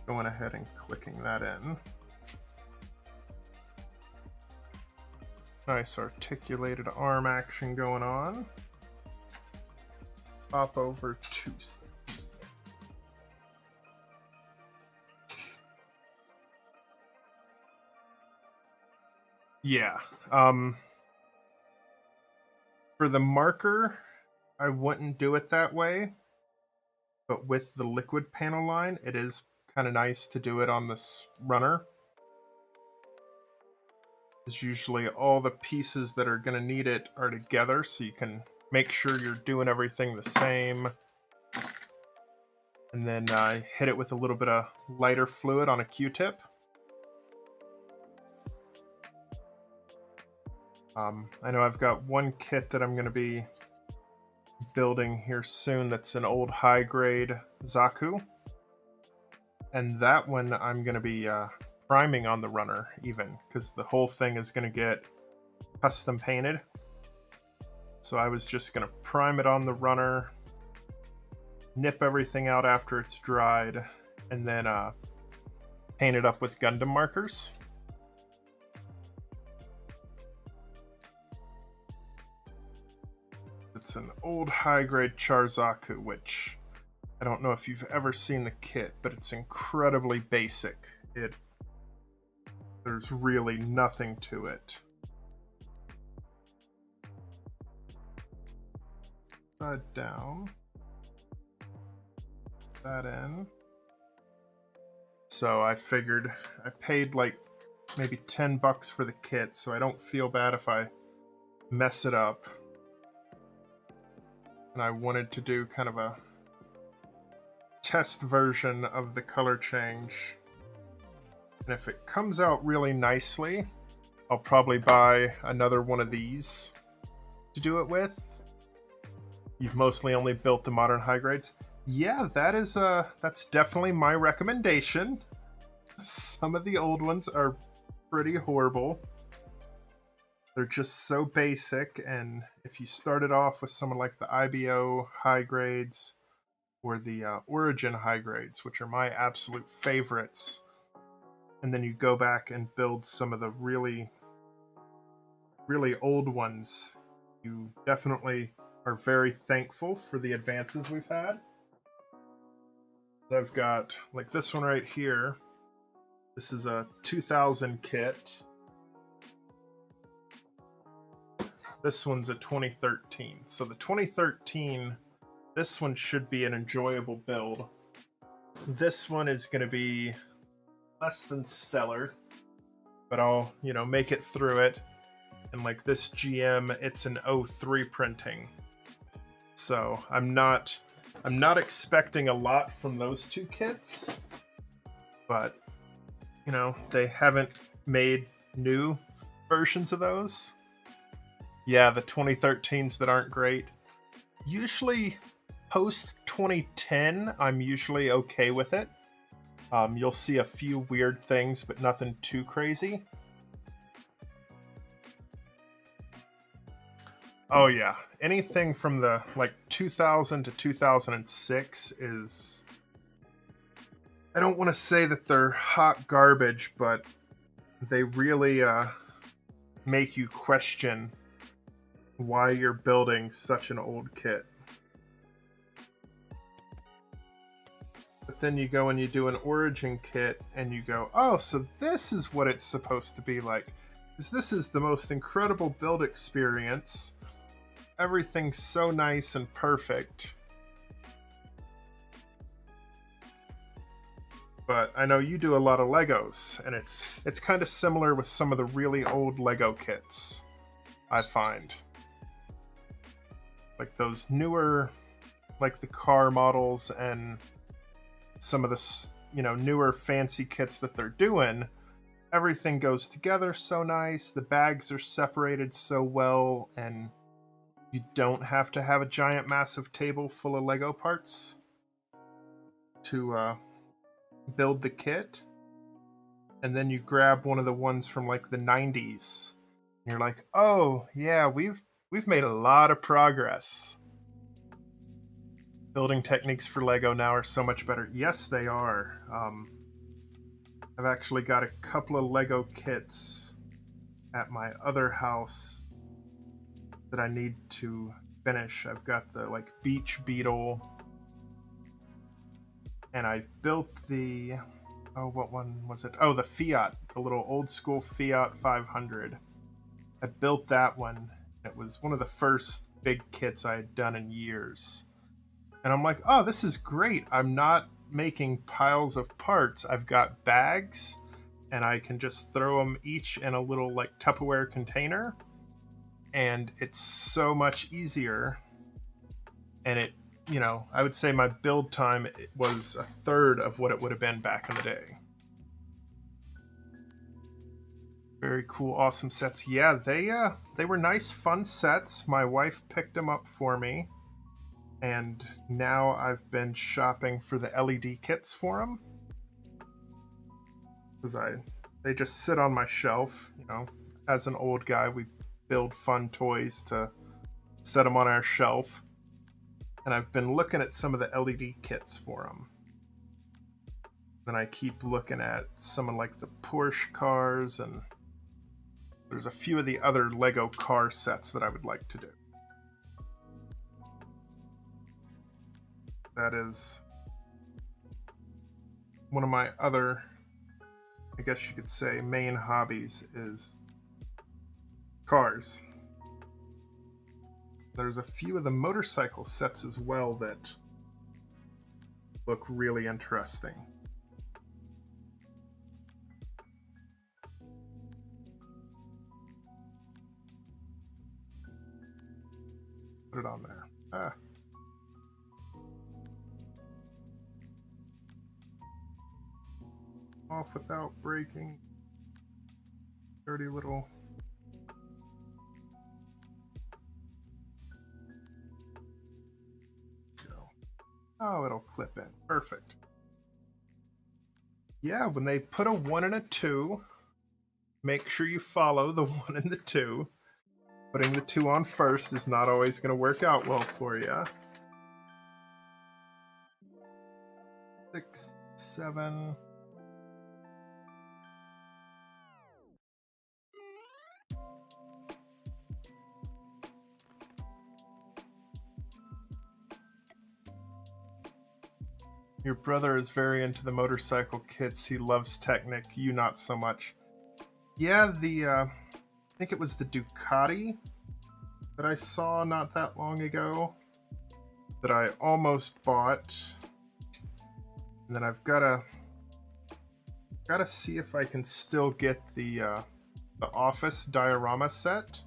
going ahead and clicking that in. Nice articulated arm action going on. Pop over to... Yeah. For the marker, I wouldn't do it that way. But with the liquid panel line, it is kind of nice to do it on this runner. Because usually all the pieces that are going to need it are together, so you can make sure you're doing everything the same. And then hit it with a little bit of lighter fluid on a Q-tip. I know I've got one kit that I'm going to be building here soon that's an old high-grade Zaku. And that one I'm going to be priming on the runner even, because the whole thing is going to get custom painted. So I was just going to prime it on the runner, nip everything out after it's dried, and then paint it up with Gundam markers. It's an old high-grade Zaku, which I don't know if you've ever seen the kit, but it's incredibly basic. There's really nothing to it. Side down. That in. So I figured I paid like maybe $10 for the kit, so I don't feel bad if I mess it up. And I wanted to do kind of a test version of the color change. And if it comes out really nicely, I'll probably buy another one of these to do it with. You've mostly only built the modern high grades. Yeah, that's definitely my recommendation. Some of the old ones are pretty horrible. They're just so basic, and if you started off with someone like the IBO high grades or the Origin high grades, which are my absolute favorites, and then you go back and build some of the really, really old ones, you definitely are very thankful for the advances we've had. I've got like this one right here. This is a 2000 kit. This one's a 2013. So the 2013, this one should be an enjoyable build. This one is going to be less than stellar, but I'll, make it through it. And like this GM, it's an 03 printing. So I'm not expecting a lot from those two kits, but they haven't made new versions of those. Yeah, the 2013s that aren't great. Usually post 2010, I'm usually okay with it. You'll see a few weird things, but nothing too crazy. Oh yeah, anything from the 2000 to 2006 is, I don't want to say that they're hot garbage, but they really make you question why you're building such an old kit. But then you go and you do an origin kit and you go, oh, so this is what it's supposed to be like. This is the most incredible build experience. Everything's so nice and perfect. But I know you do a lot of Legos, and it's kind of similar with some of the really old Lego kits, I find. Like those newer, like the car models and some of the, newer fancy kits that they're doing, everything goes together so nice, the bags are separated so well, and you don't have to have a giant massive table full of Lego parts to build the kit. And then you grab one of the ones from like the 90s, and you're like, oh yeah, we've made a lot of progress. Building techniques for Lego now are so much better. Yes, they are. I've actually got a couple of Lego kits at my other house that I need to finish. I've got the Beach Beetle, and I built the, oh, what one was it? Oh, the Fiat, the little old school Fiat 500. I built that one. It was one of the first big kits I had done in years. And I'm like, oh, this is great. I'm not making piles of parts. I've got bags, and I can just throw them each in a little Tupperware container. And it's so much easier. And it, I would say my build time was a third of what it would have been back in the day. Very cool, awesome sets. Yeah, they were nice, fun sets. My wife picked them up for me. And now I've been shopping for the LED kits for them, because they just sit on my shelf. As an old guy, we build fun toys to set them on our shelf, and I've been looking at some of the LED kits for them. Then I keep looking at some of the Porsche cars, and there's a few of the other Lego car sets that I would like to do. That is one of my other, I guess you could say, main hobbies is cars. There's a few of the motorcycle sets as well that look really interesting. Put it on there. Off without breaking. Dirty little. Go. Oh, it'll clip in. Perfect. Yeah, when they put a 1 and a 2, make sure you follow the 1 and the 2. Putting the 2 on first is not always going to work out well for you. 6, 7. Your brother is very into the motorcycle kits. He loves Technic. You not so much. Yeah, I think it was the Ducati that I saw not that long ago that I almost bought. And then I've gotta see if I can still get the Office diorama set.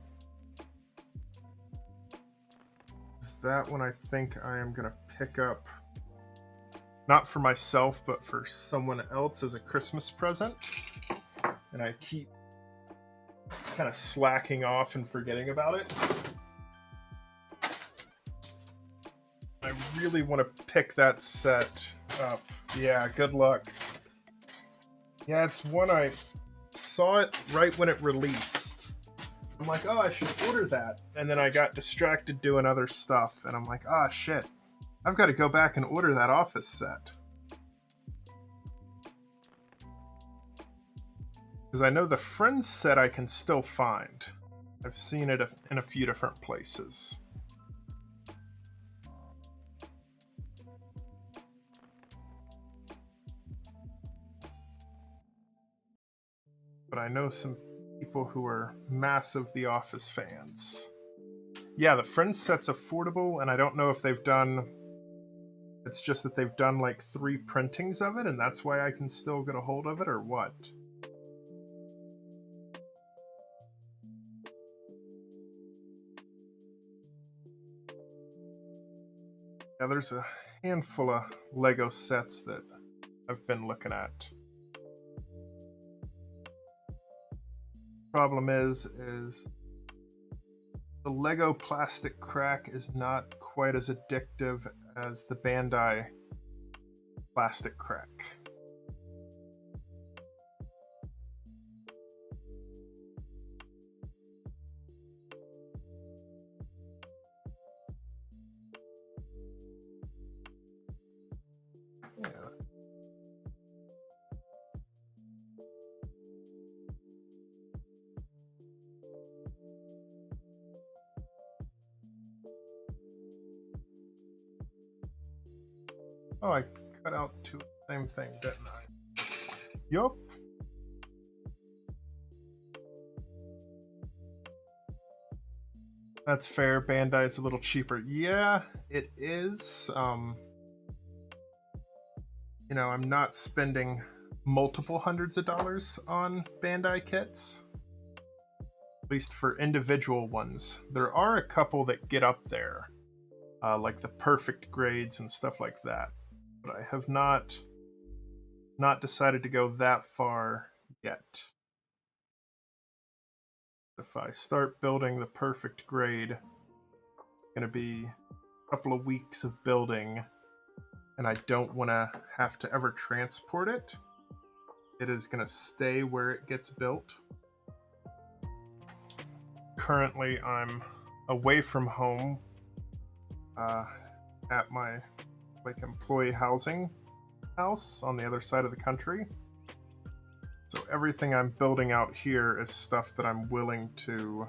Is that one I think I am gonna pick up, not for myself, but for someone else as a Christmas present. And I keep kind of slacking off and forgetting about it. I really want to pick that set up. Yeah, good luck. Yeah, it's one I saw it right when it released. I'm like, oh, I should order that. And then I got distracted doing other stuff. And I'm like, oh, shit. I've got to go back and order that Office set. Because I know the Friends set I can still find. I've seen it in a few different places. But I know some people who are massive The Office fans. Yeah, the Friends set's affordable, and I don't know if they've done... It's just that they've done like 3 printings of it, and that's why I can still get a hold of it, or what? Yeah, there's a handful of Lego sets that I've been looking at. Problem is the Lego plastic crack is not quite as addictive as the Bandai plastic crack. Yeah. Oh, I cut out 2 same thing, didn't I? Yup. That's fair. Bandai's a little cheaper. Yeah, it is. You know, I'm not spending multiple hundreds of dollars on Bandai kits. At least for individual ones. There are a couple that get up there, like the perfect grades and stuff like that. But I have not decided to go that far yet. If I start building the perfect grade, it's going to be a couple of weeks of building, and I don't want to have to ever transport it. It is going to stay where it gets built. Currently, I'm away from home at my employee housing house on the other side of the country. So everything I'm building out here is stuff that I'm willing to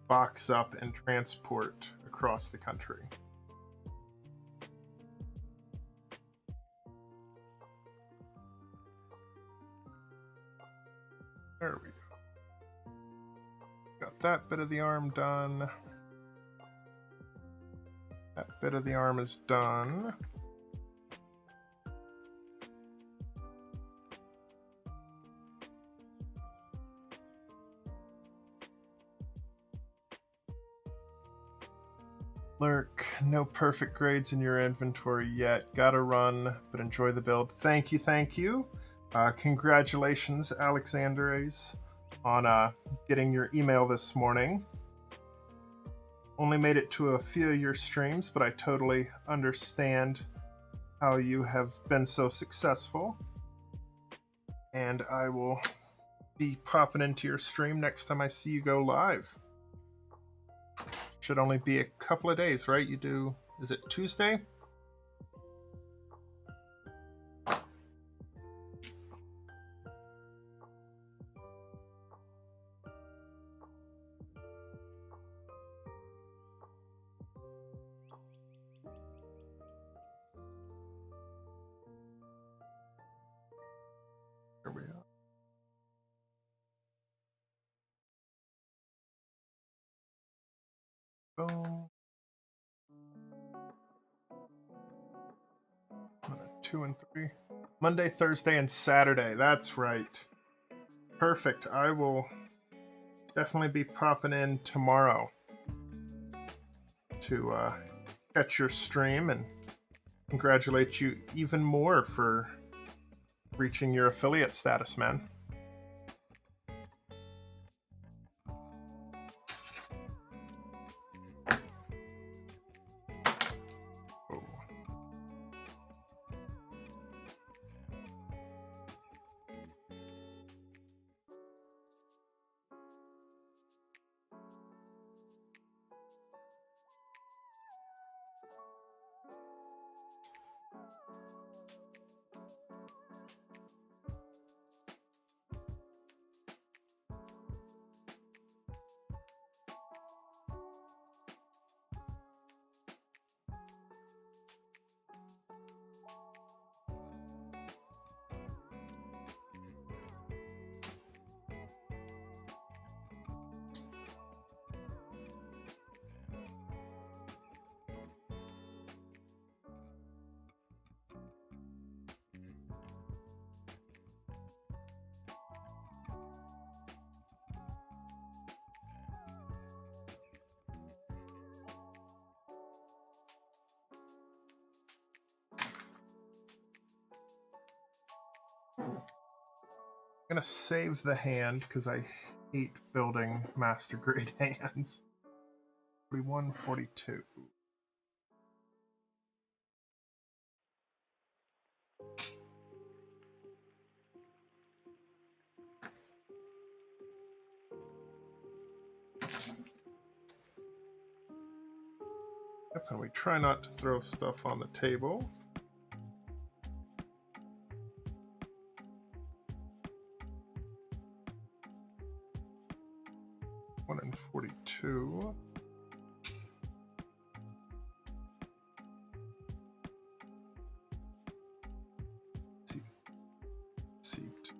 box up and transport across the country. There we go. Got that bit of the arm done. That bit of the arm is done. Lurk, no perfect grades in your inventory yet. Gotta run, but enjoy the build. Thank you, thank you. Congratulations, Alexandres, on getting your email this morning. Only made it to a few of your streams, but I totally understand how you have been so successful. And I will be popping into your stream next time I see you go live. Should only be a couple of days, right? You do, is it Tuesday? Boom. 2 and 3. Monday, Thursday, and Saturday. That's right. Perfect. I will definitely be popping in tomorrow to catch your stream and congratulate you even more for reaching your affiliate status, man. Oh. I'm gonna save the hand because I hate building master grade hands. 41, 42. Yep, and we try not to throw stuff on the table. One and 42. Seat.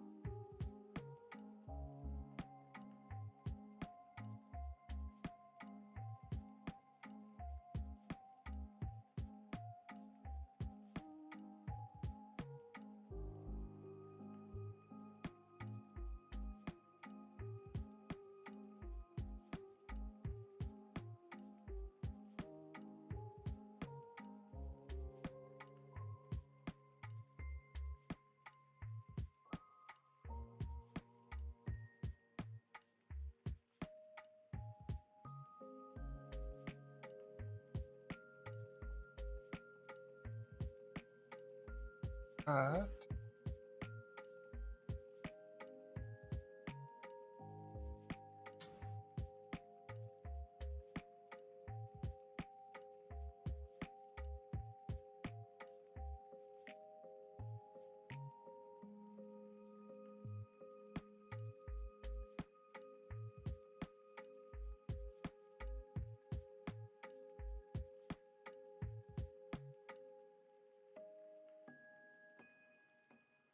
That.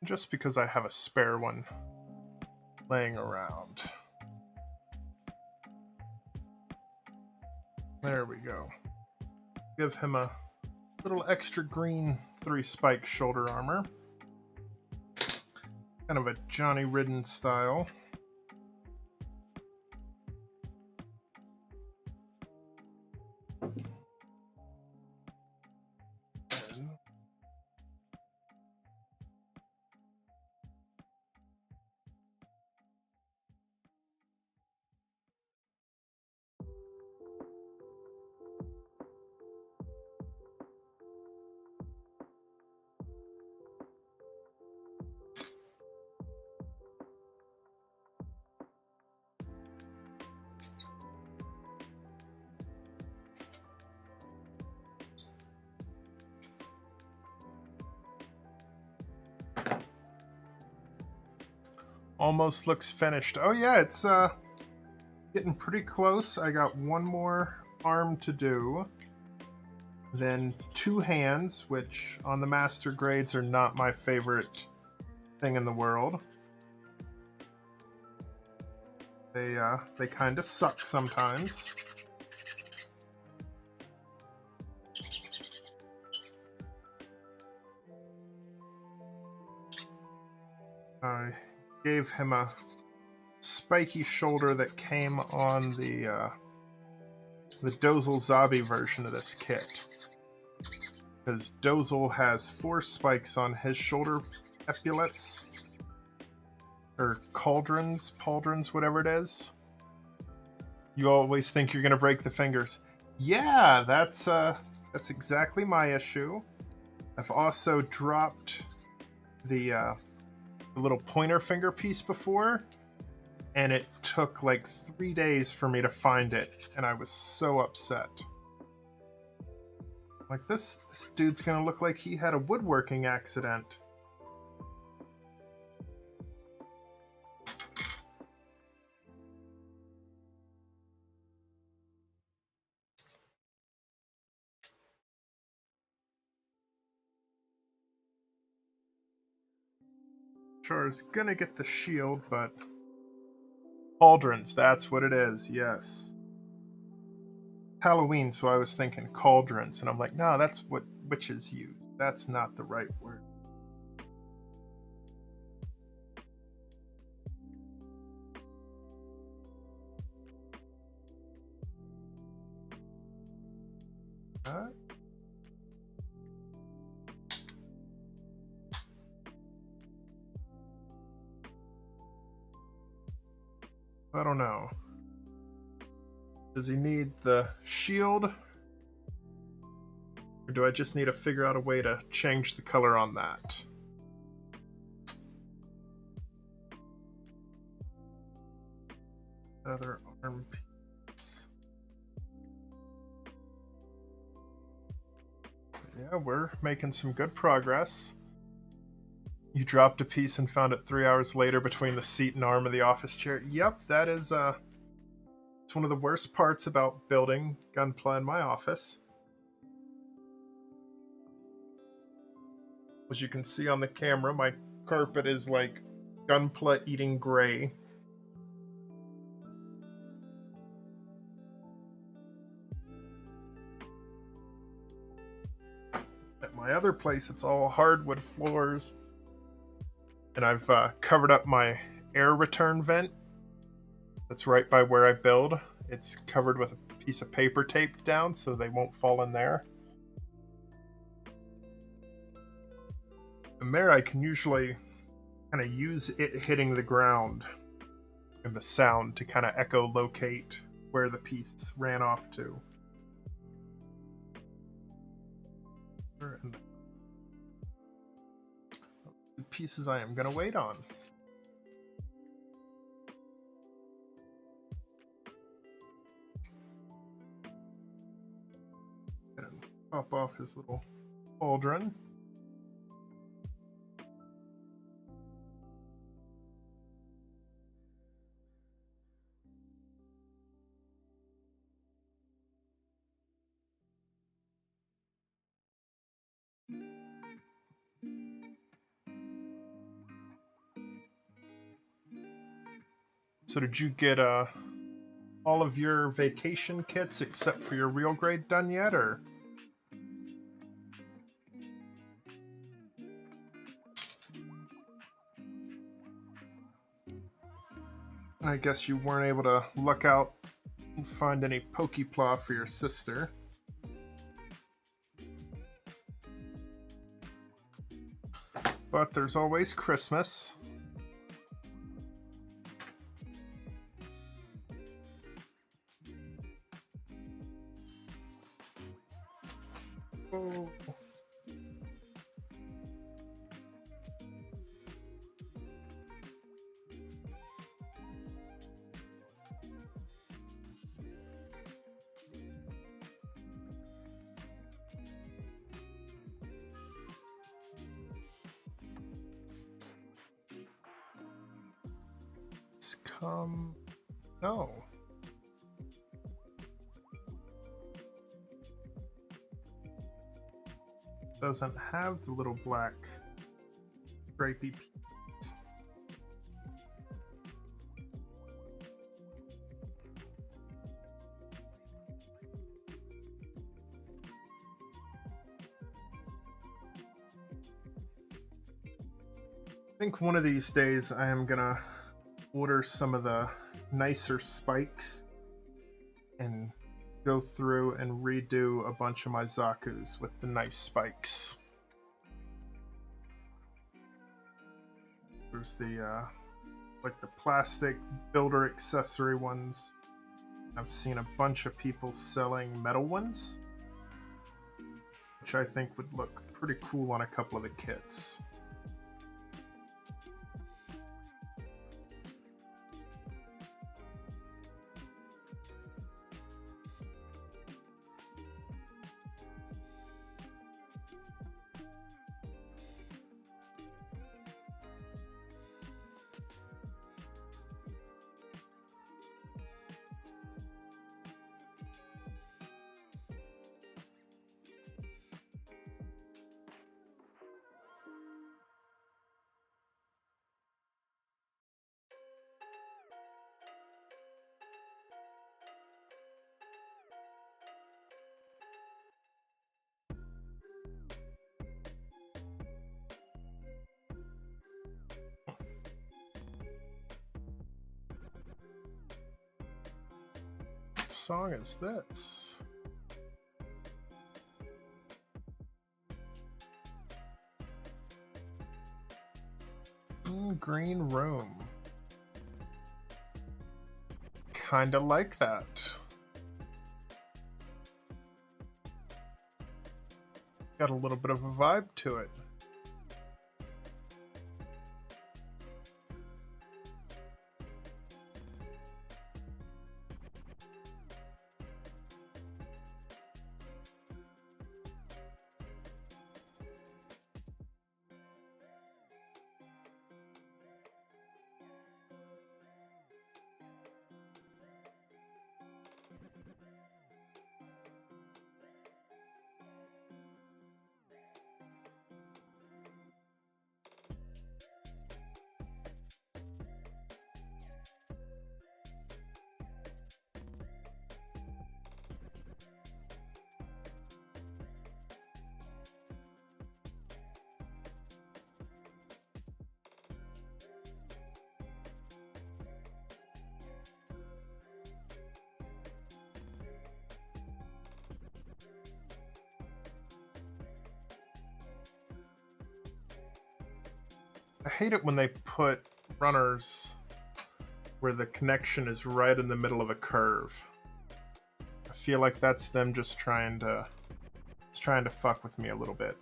Just because I have a spare one laying around. There we go. Give him a little extra green 3-spike shoulder armor. Kind of a Johnny Ridden style. Almost looks finished. Oh yeah, it's getting pretty close. I got one more arm to do. Then 2 hands, which on the master grades are not my favorite thing in the world. They kind of suck sometimes. I gave him a spiky shoulder that came on the Dozel Zabi version of this kit. Because Dozel has 4 spikes on his shoulder epaulets. Or pauldrons, whatever it is. You always think you're going to break the fingers. Yeah, that's exactly my issue. I've also dropped the little pointer finger piece before, and it took like 3 days for me to find it, and I was so upset. Like, this dude's gonna look like he had a woodworking accident. Char's gonna get the shield, but cauldrons, that's what it is, yes. Halloween, so I was thinking cauldrons, and I'm like, no, that's what witches use. That's not the right word. I don't know. Does he need the shield? Or do I just need to figure out a way to change the color on that? Other arm piece. Yeah, we're making some good progress. You dropped a piece and found it 3 hours later between the seat and arm of the office chair. Yep, that is it's one of the worst parts about building Gunpla in my office. As you can see on the camera, my carpet is like Gunpla eating gray. At my other place, it's all hardwood floors. And I've covered up my air return vent that's right by where I build. It's covered with a piece of paper taped down so they won't fall in there. And there I can usually kind of use it hitting the ground and the sound to kind of echolocate where the piece ran off to. The pieces I am going to wait on. And pop off his little pauldron. So did you get all of your vacation kits except for your real grade done yet, or? I guess you weren't able to luck out and find any Pokepla for your sister. But there's always Christmas. Oh. Come. No. Doesn't have the little black stripy piece. think one of these days I am gonna order some of the nicer spikes and go through and redo a bunch of my Zakus with the nice spikes. There's the like the plastic builder accessory ones. I've seen a bunch of people selling metal ones, which I think would look pretty cool on a couple of the kits. What song is this? Green Room. Kinda like that. Got a little bit of a vibe to it. I hate it when they put runners where the connection is right in the middle of a curve. I feel like that's them just trying to fuck with me a little bit.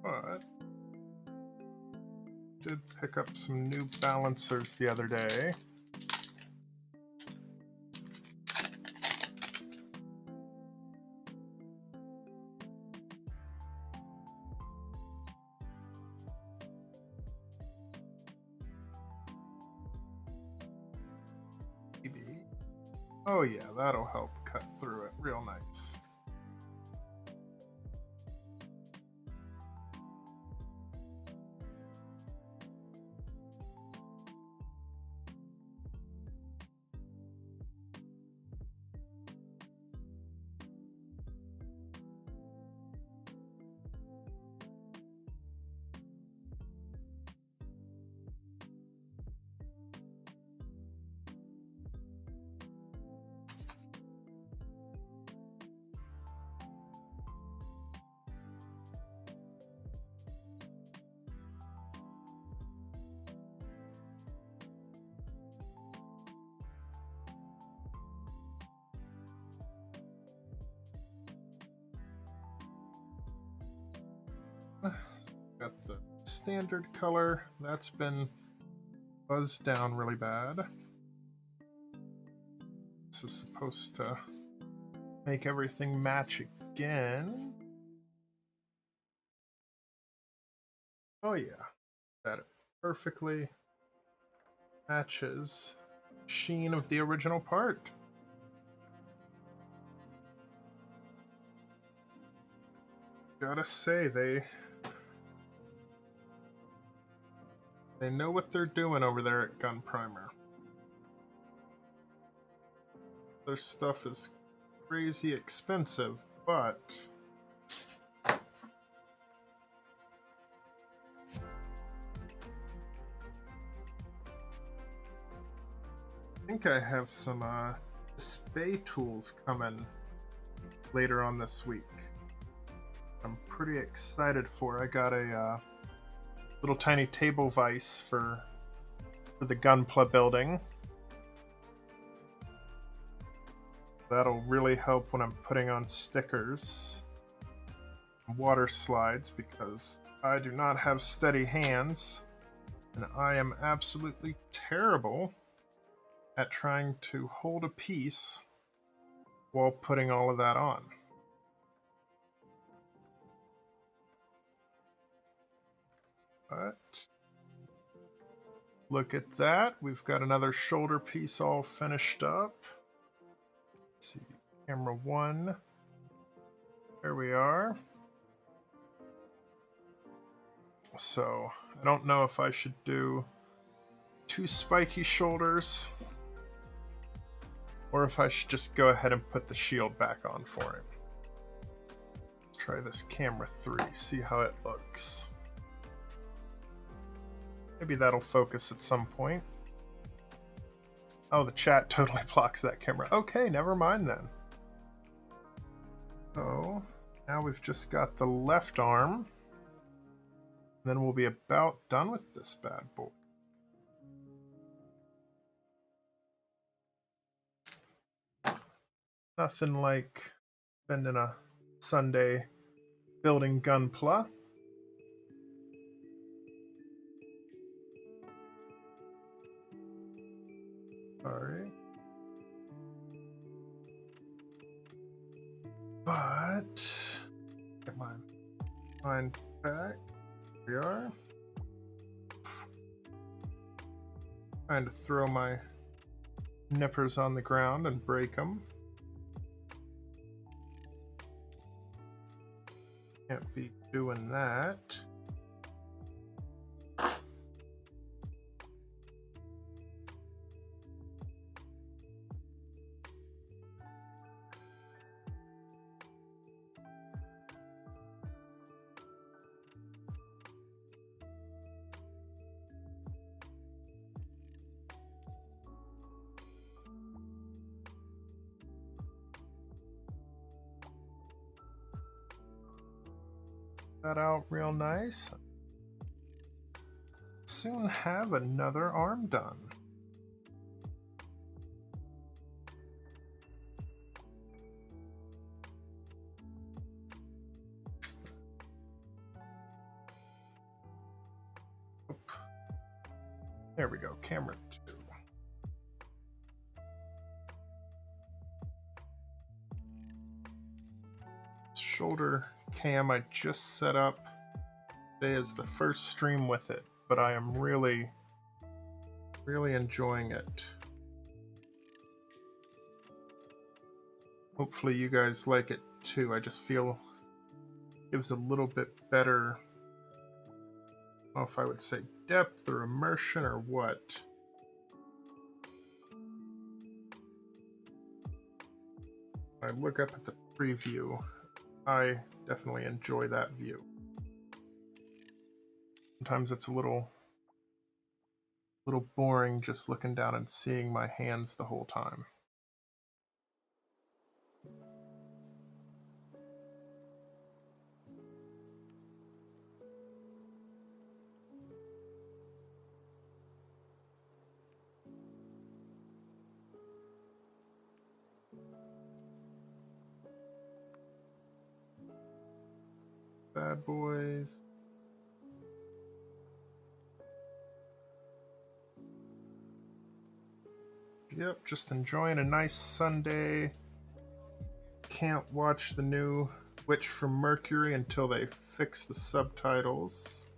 But did pick up some new balancers the other day. Oh yeah, that'll help cut through it real nice. Got the standard color, that's been buzzed down really bad. This is supposed to make everything match again. Oh yeah, that perfectly matches the sheen of the original part. Gotta say, they They know what they're doing over there at Gun Primer. Their stuff is crazy expensive, but I think I have some display tools coming later on this week. I'm pretty excited for. I got a little tiny table vise for the Gunpla building. That'll really help when I'm putting on stickers and water slides, because I do not have steady hands and I am absolutely terrible at trying to hold a piece while putting all of that on. But look at that. We've got another shoulder piece all finished up. Let's see, camera 1. There we are. So I don't know if I should do 2 spiky shoulders or if I should just go ahead and put the shield back on for him. Let's try this camera 3, see how it looks. Maybe that'll focus at some point. Oh, the chat totally blocks that camera. Okay, never mind then. So now we've just got the left arm. Then we'll be about done with this bad boy. Nothing like spending a Sunday building Gunpla. Sorry. But get my mind back. Here we are. Trying to throw my nippers on the ground and break them. Can't be doing that. That out real nice. Soon have another arm done. Oop. There we go, camera 2. Shoulder cam I just set up. Today is the first stream with it, but I am really enjoying it. Hopefully you guys like it too. I just feel it gives a little bit better, I don't know if I would say depth or immersion or what. I look up at the preview. I definitely enjoy that view. Sometimes it's a little boring just looking down and seeing my hands the whole time. Bad boys. Yep, just enjoying a nice Sunday. Can't watch the new Witch from Mercury until they fix the subtitles.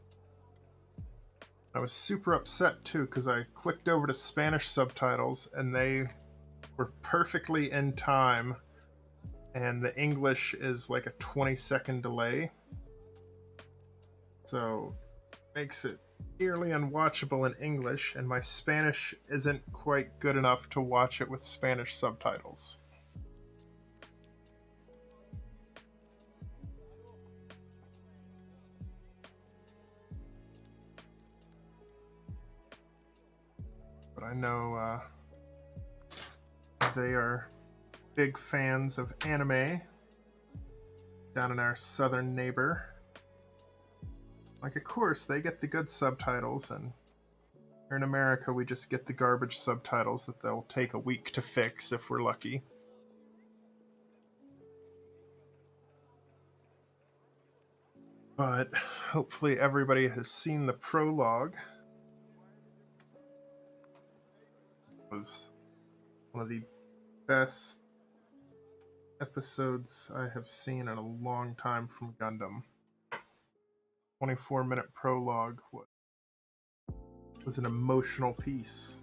I was super upset too because I clicked over to Spanish subtitles and they were perfectly in time, and the English is like a 20-second delay. So makes it nearly unwatchable in English, and my Spanish isn't quite good enough to watch it with Spanish subtitles. But I know they are big fans of anime down in our southern neighbor. Like, of course, they get the good subtitles, and here in America, we just get the garbage subtitles that they'll take a week to fix if we're lucky. But hopefully everybody has seen the prologue. It was one of the best episodes I have seen in a long time from Gundam. 24-minute prologue was an emotional piece.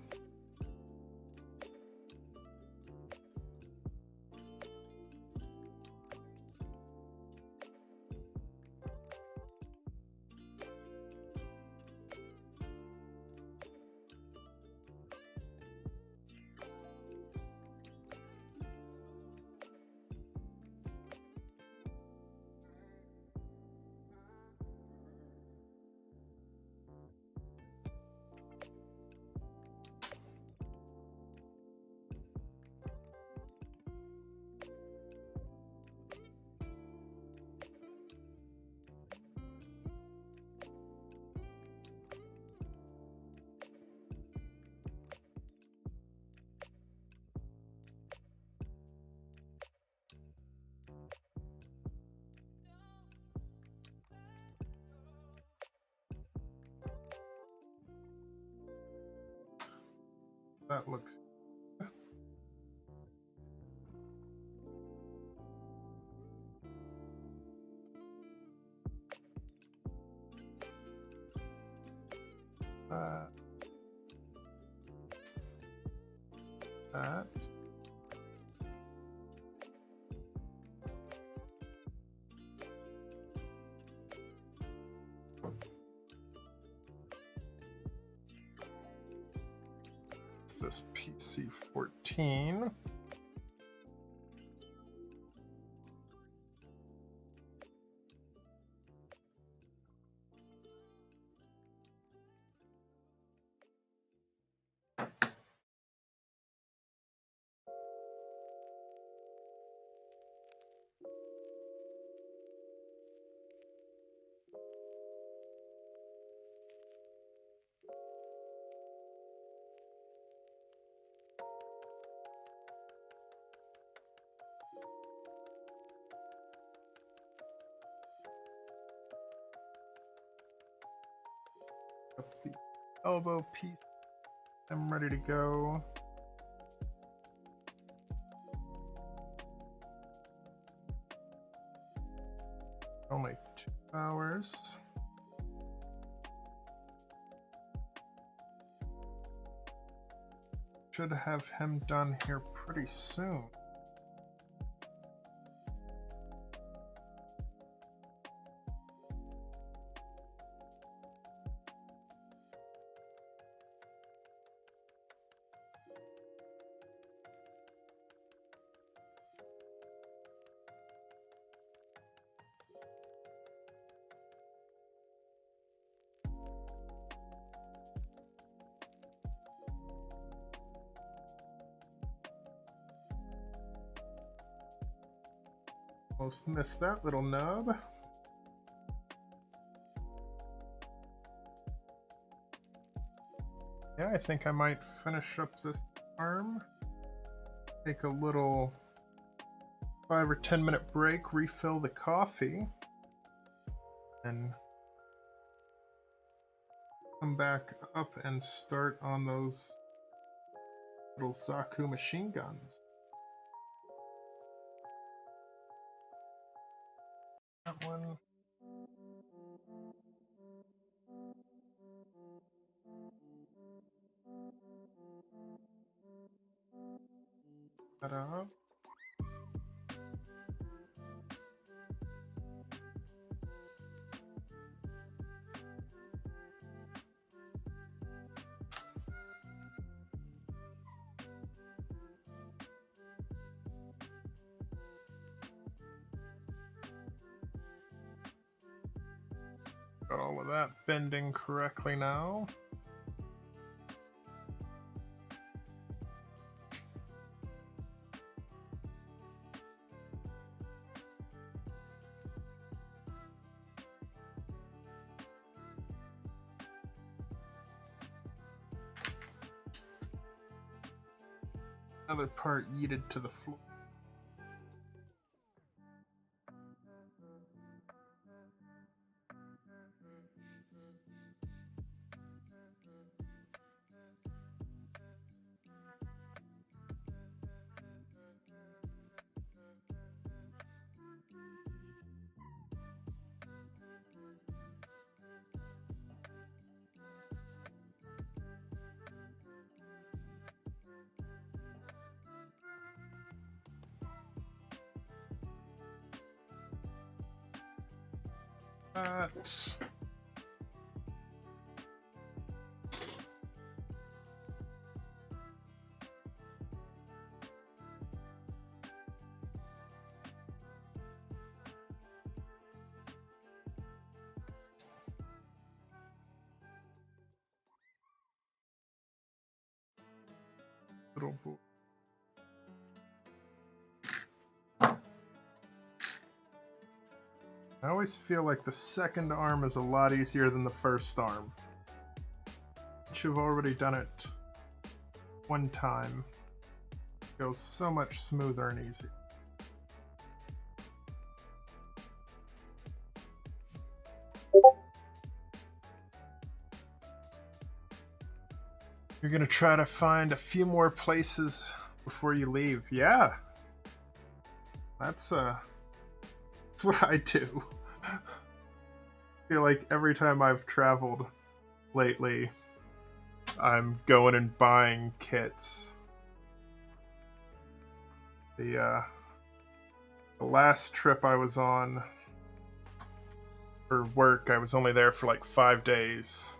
That looks... that. This PC-14. Up the elbow piece. I'm ready to go. Only 2 hours. Should have him done here pretty soon. Almost missed that little nub. Yeah, I think I might finish up this arm. Take a little 5 or 10 minute break, refill the coffee, and come back up and start on those little Zaku machine guns. That one. That up. Got all of that bending correctly now. Another part yeeted to the floor. That. Little boy. I always feel like the second arm is a lot easier than the first arm. Once you've already done it one time, it goes so much smoother and easier. You're gonna try to find a few more places before you leave. Yeah. That's what I do. I feel like every time I've traveled lately, I'm going and buying kits. The last trip I was on for work, I was only there for like 5 days.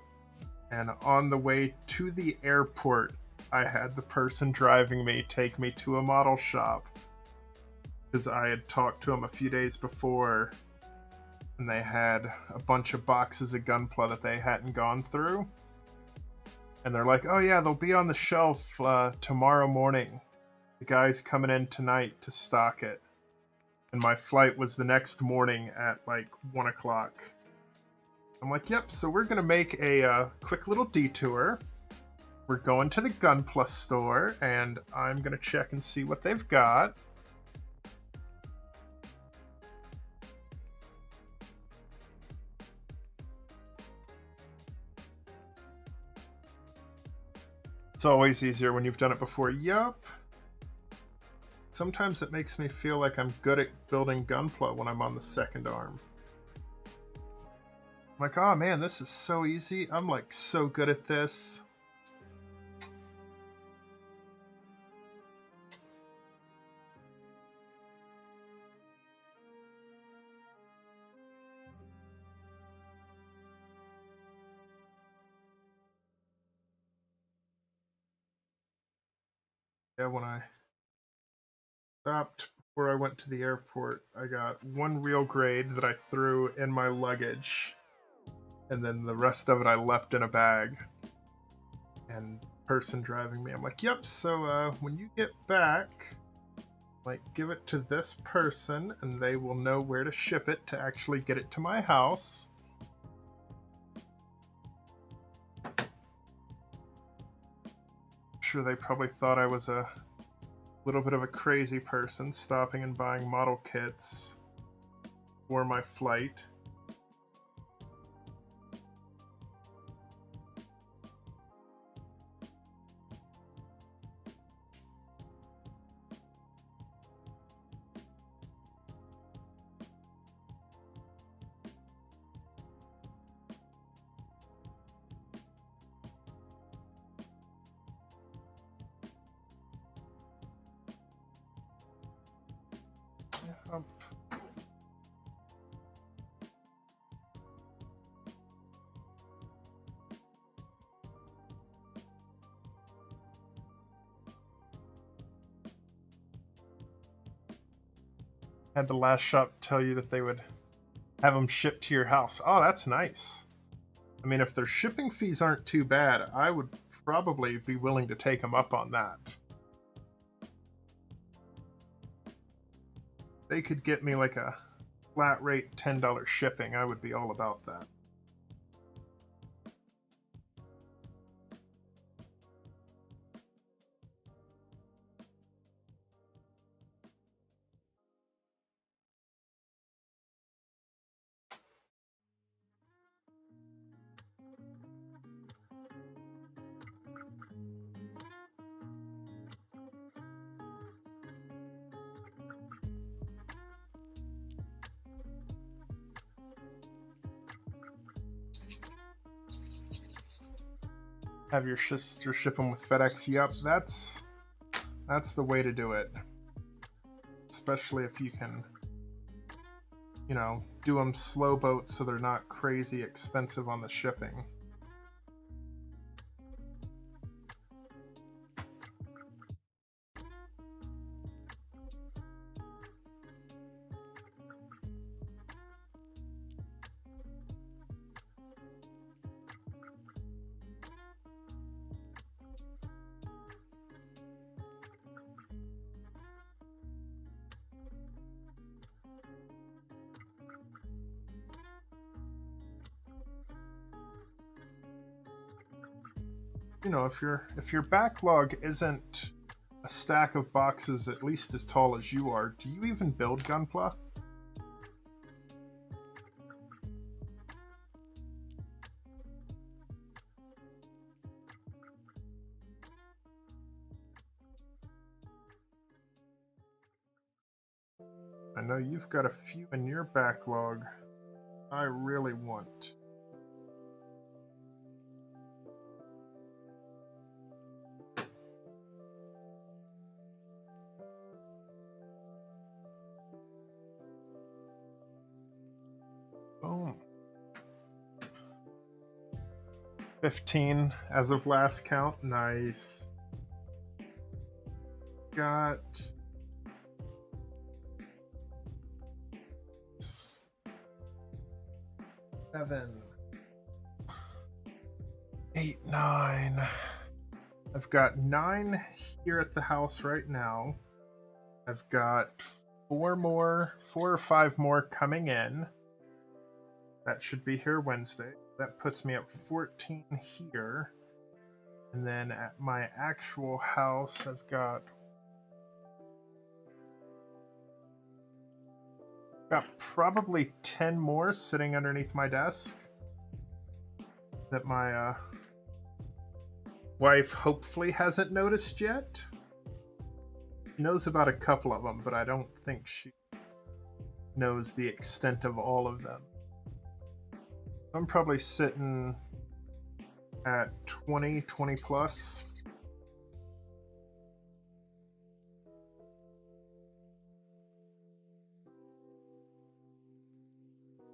And on the way to the airport, I had the person driving me take me to a model shop because I had talked to him a few days before and they had a bunch of boxes of Gunpla that they hadn't gone through. And they're like, oh yeah, they'll be on the shelf tomorrow morning. The guy's coming in tonight to stock it. And my flight was the next morning at like 1 o'clock. I'm like, yep, so we're going to make a quick little detour. We're going to the Gunpla store, and I'm going to check and see what they've got. It's always easier when you've done it before. Yup. Sometimes it makes me feel like I'm good at building Gunpla when I'm on the second arm. I'm like, oh man, this is so easy. I'm like so good at this. Yeah, when I stopped before I went to the airport, I got one real grade that I threw in my luggage, and then the rest of it I left in a bag. And person driving me, I'm like, yep, so when you get back, like, give it to this person, and they will know where to ship it to actually get it to my house. I'm sure they probably thought I was a little bit of a crazy person stopping and buying model kits for my flight. Yep. Had the last shop tell you that they would Have them shipped to your house. Oh, that's nice. I mean, if their shipping fees aren't too bad, I would probably be willing to take them up on that. They could get me like a flat rate $10 shipping. I would be all about that. Have your sister ship them with FedEx. Yep, that's the way to do it. Especially if you can, you know, do them slow boat so they're not crazy expensive on the shipping. You know, if your backlog isn't a stack of boxes at least as tall as you are, do you even build Gunpla? I know you've got a few in your backlog I really want. Boom. 15 as of last count. Nice. Got 7, 8, 9. I've got 9 here at the house right now. I've got 4 or 5 more coming in. That should be here Wednesday. That puts me at 14 here. And then at my actual house, I've got probably 10 more sitting underneath my desk that my wife hopefully hasn't noticed yet. She knows about a couple of them, but I don't think she knows the extent of all of them. I'm probably sitting at 20 plus.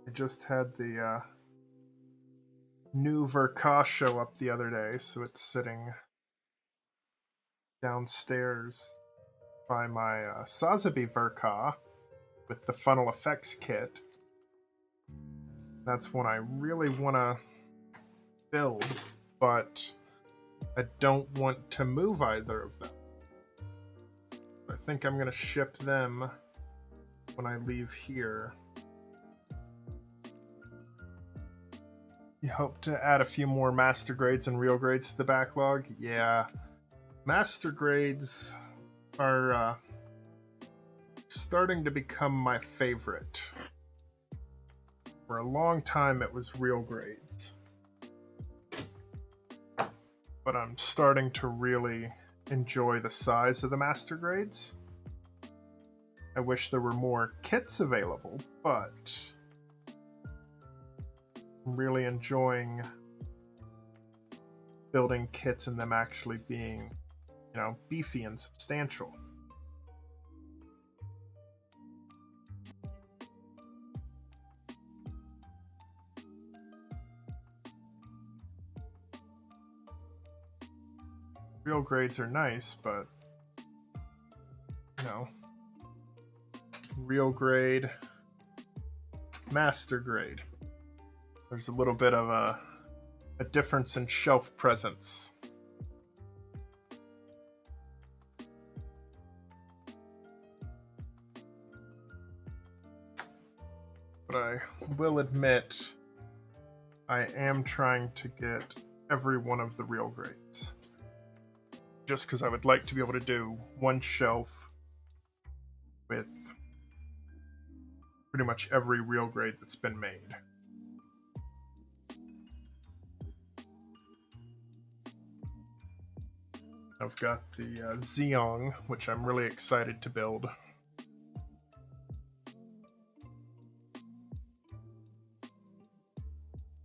I just had the new Verka show up the other day, so it's sitting downstairs by my Sazabi Verka with the funnel effects kit. That's one I really want to build, but I don't want to move either of them. I think I'm going to ship them when I leave here. You hope to add a few more master grades and real grades to the backlog? Yeah. Master grades are starting to become my favorite. For a long time, it was real grades. But I'm starting to really enjoy the size of the master grades. I wish there were more kits available, but I'm really enjoying building kits and them actually being, you know, beefy and substantial. Real grades are nice, but, you know, real grade master grade. There's a little bit of a difference in shelf presence. But I will admit, I am trying to get every one of the real grades. Just because I would like to be able to do one shelf with pretty much every real grade that's been made. I've got the Zeong, which I'm really excited to build.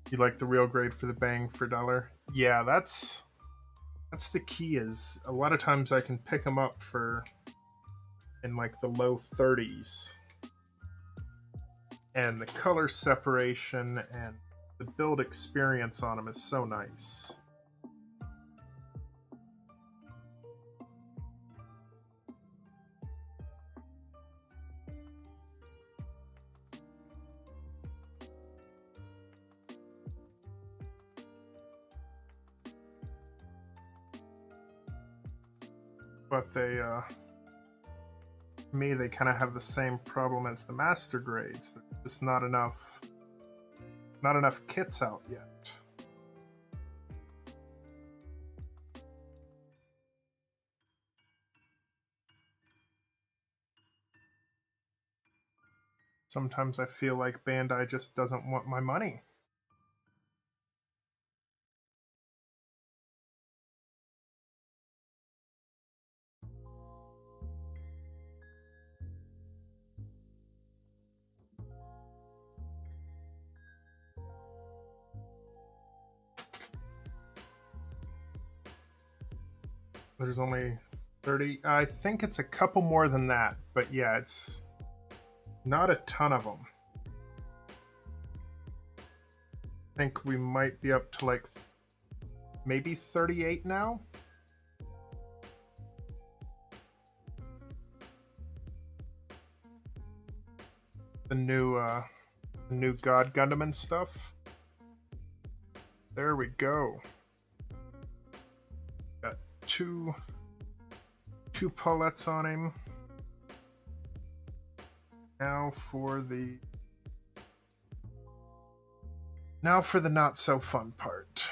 You like the real grade for the bang for dollar? Yeah, that's the key. Is a lot of times I can pick them up for in like the low 30s, and the color separation and the build experience on them is so nice. But they, to me, they kind of have the same problem as the master grades. There's just not enough kits out yet. Sometimes I feel like Bandai just doesn't want my money. There's only 30. I think it's a couple more than that, but yeah, it's not a ton of them. I think we might be up to like maybe 38 now. The new God Gundam and stuff. There we go. Got two Paulettes on him. Now for the not so fun part.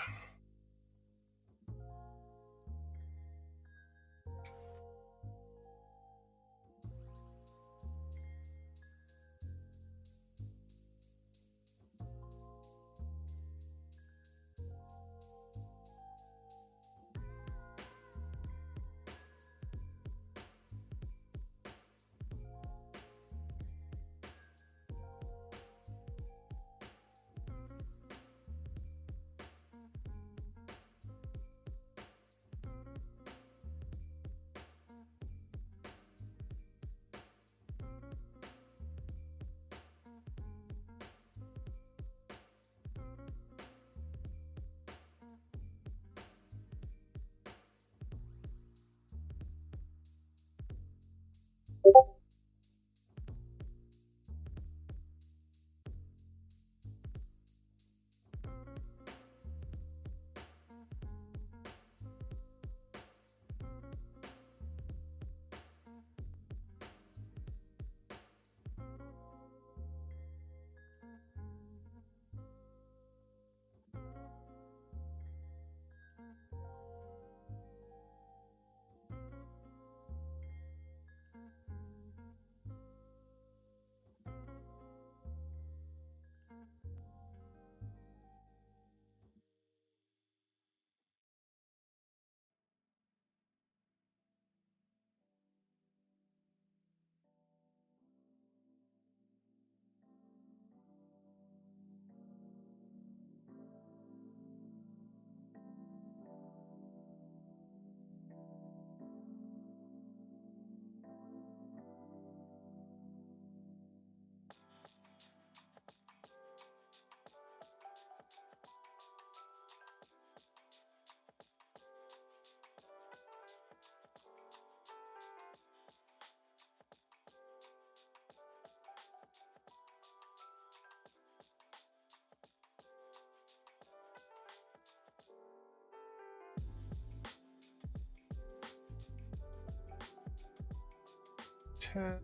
10.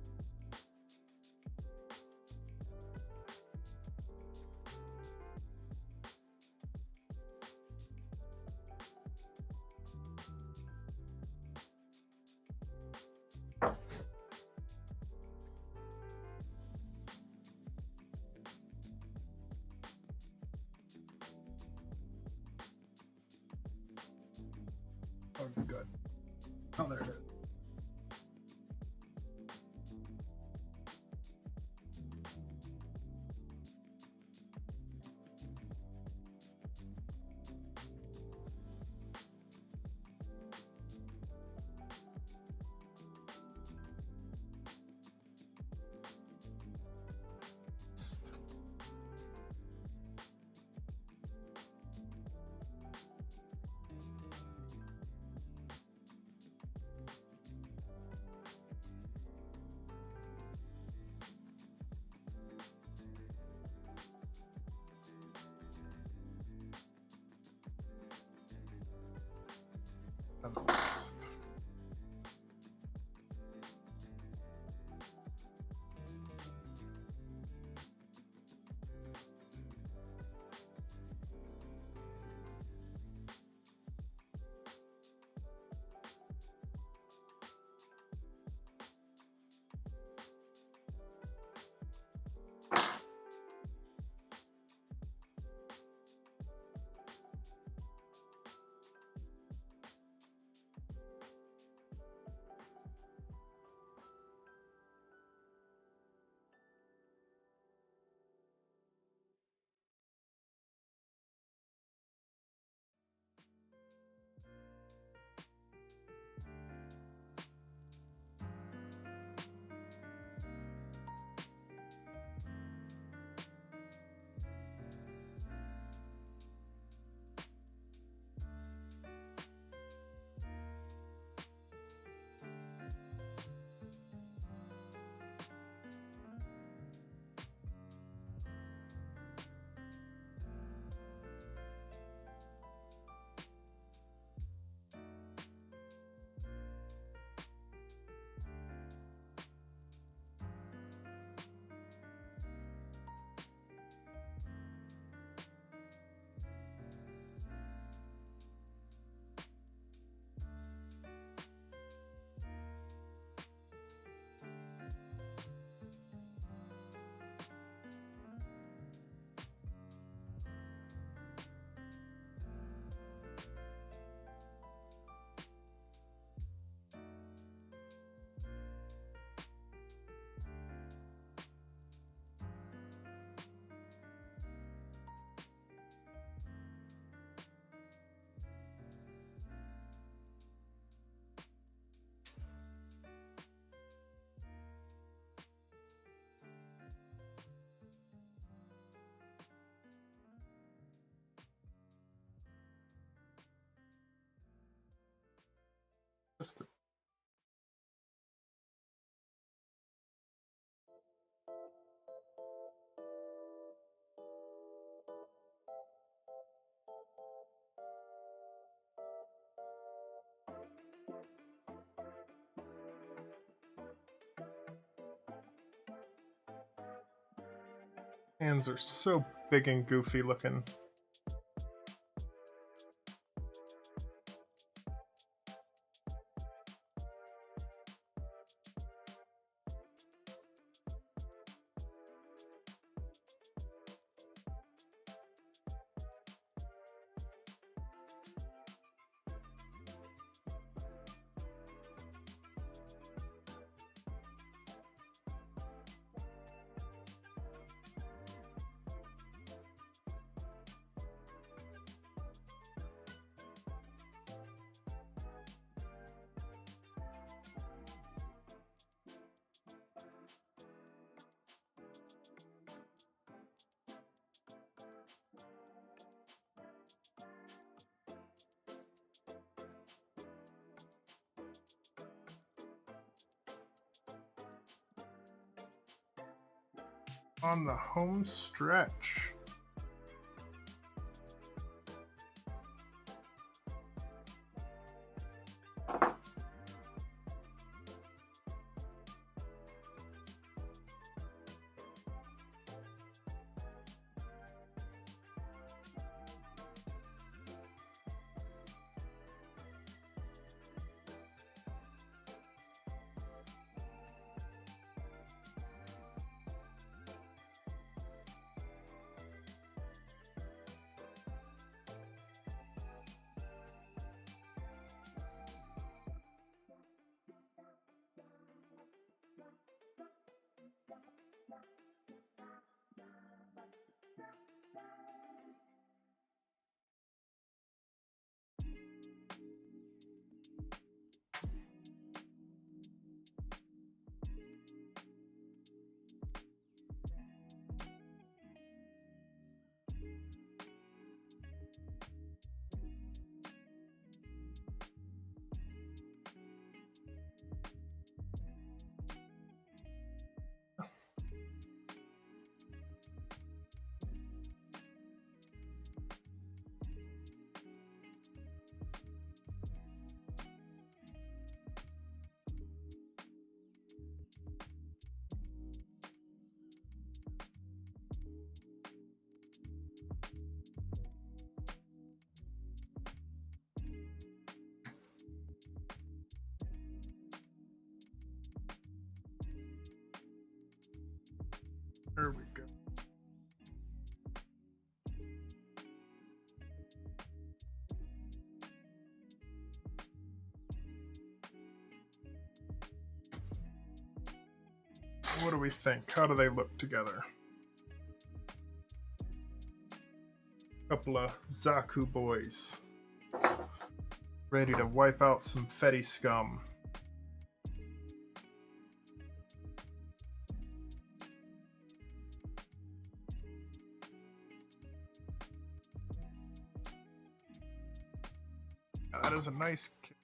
Oh, good. Oh, there it is. And the list. Just hands are so big and goofy looking. On the home stretch. What do we think? How do they look together? Couple of Zaku boys. Ready to wipe out some Fetty scum. That is a nice kit.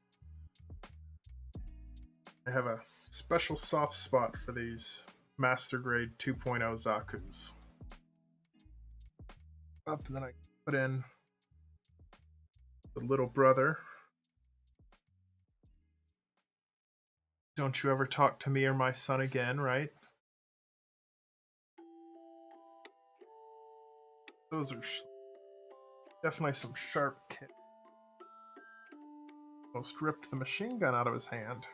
I have a special soft spot for these Master Grade 2.0 Zakus. Up, and then I put in the little brother. Don't you ever talk to me or my son again, right? Those are definitely some sharp kit. Almost ripped the machine gun out of his hand.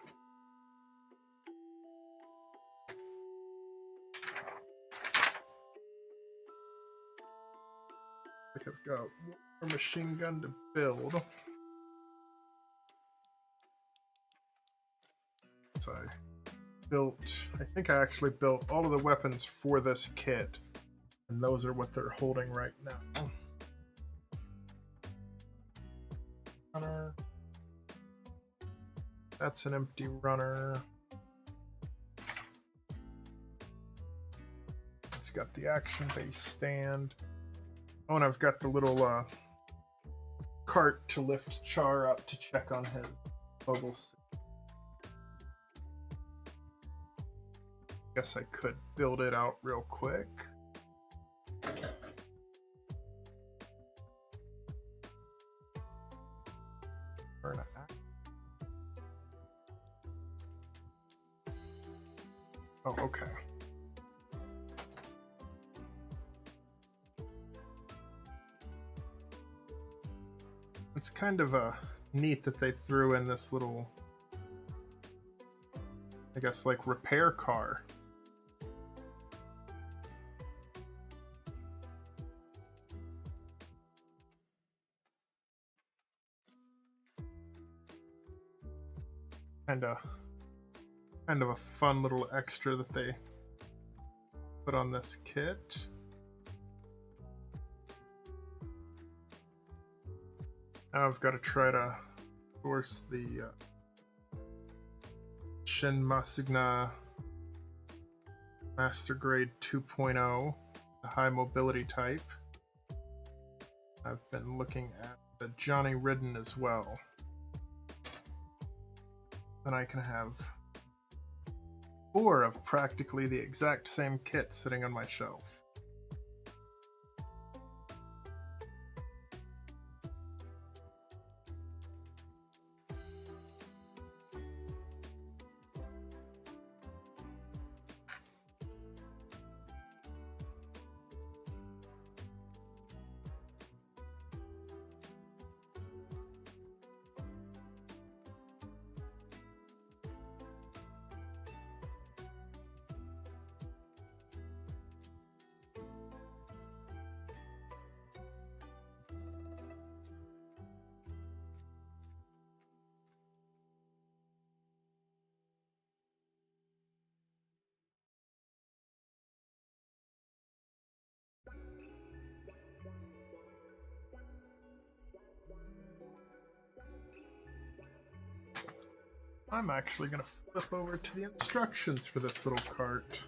I think I've got one more machine gun to build. So I think I actually built all of the weapons for this kit, and those are what they're holding right now. Runner. That's an empty runner. It's got the action base stand. Oh, and I've got the little cart to lift Char up to check on his bubbles. Guess I could build it out real quick. Oh, okay. It's kind of neat that they threw in this little, I guess, like repair car. Kind of a fun little extra that they put on this kit. Now I've got to try to source the Shin Masugna Master Grade 2.0, the high mobility type. I've been looking at the Johnny Ridden as well. Then I can have 4 of practically the exact same kit sitting on my shelf. I'm actually going to flip over to the instructions for this little cart.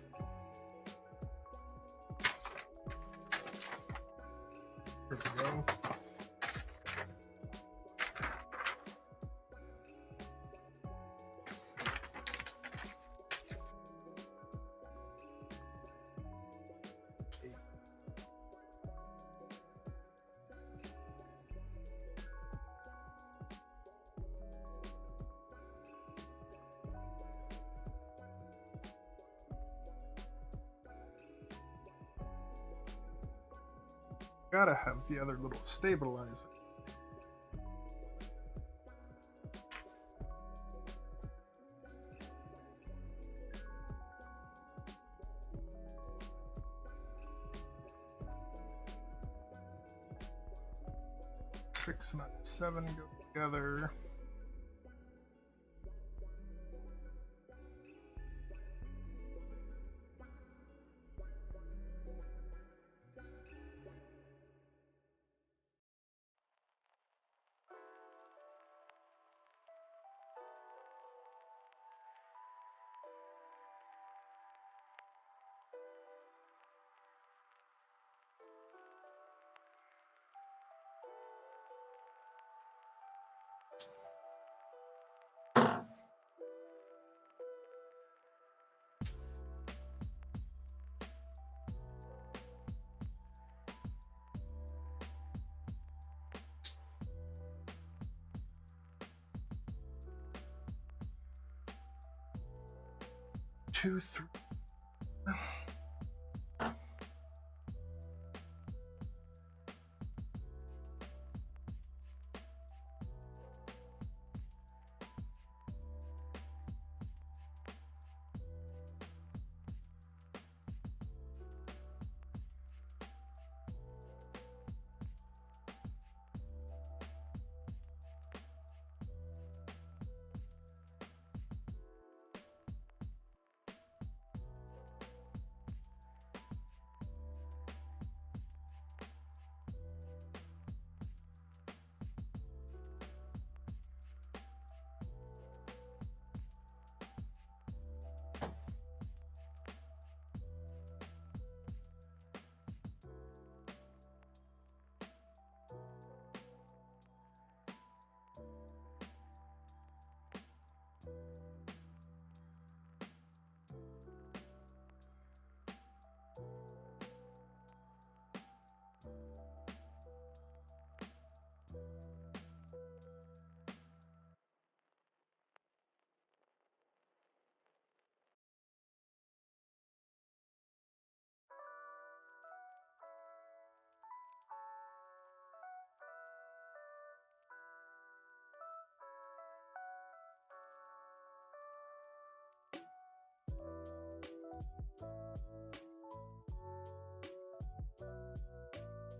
Here we go. Gotta have the other little stabilizer. Six and 7 go together. 2, 3.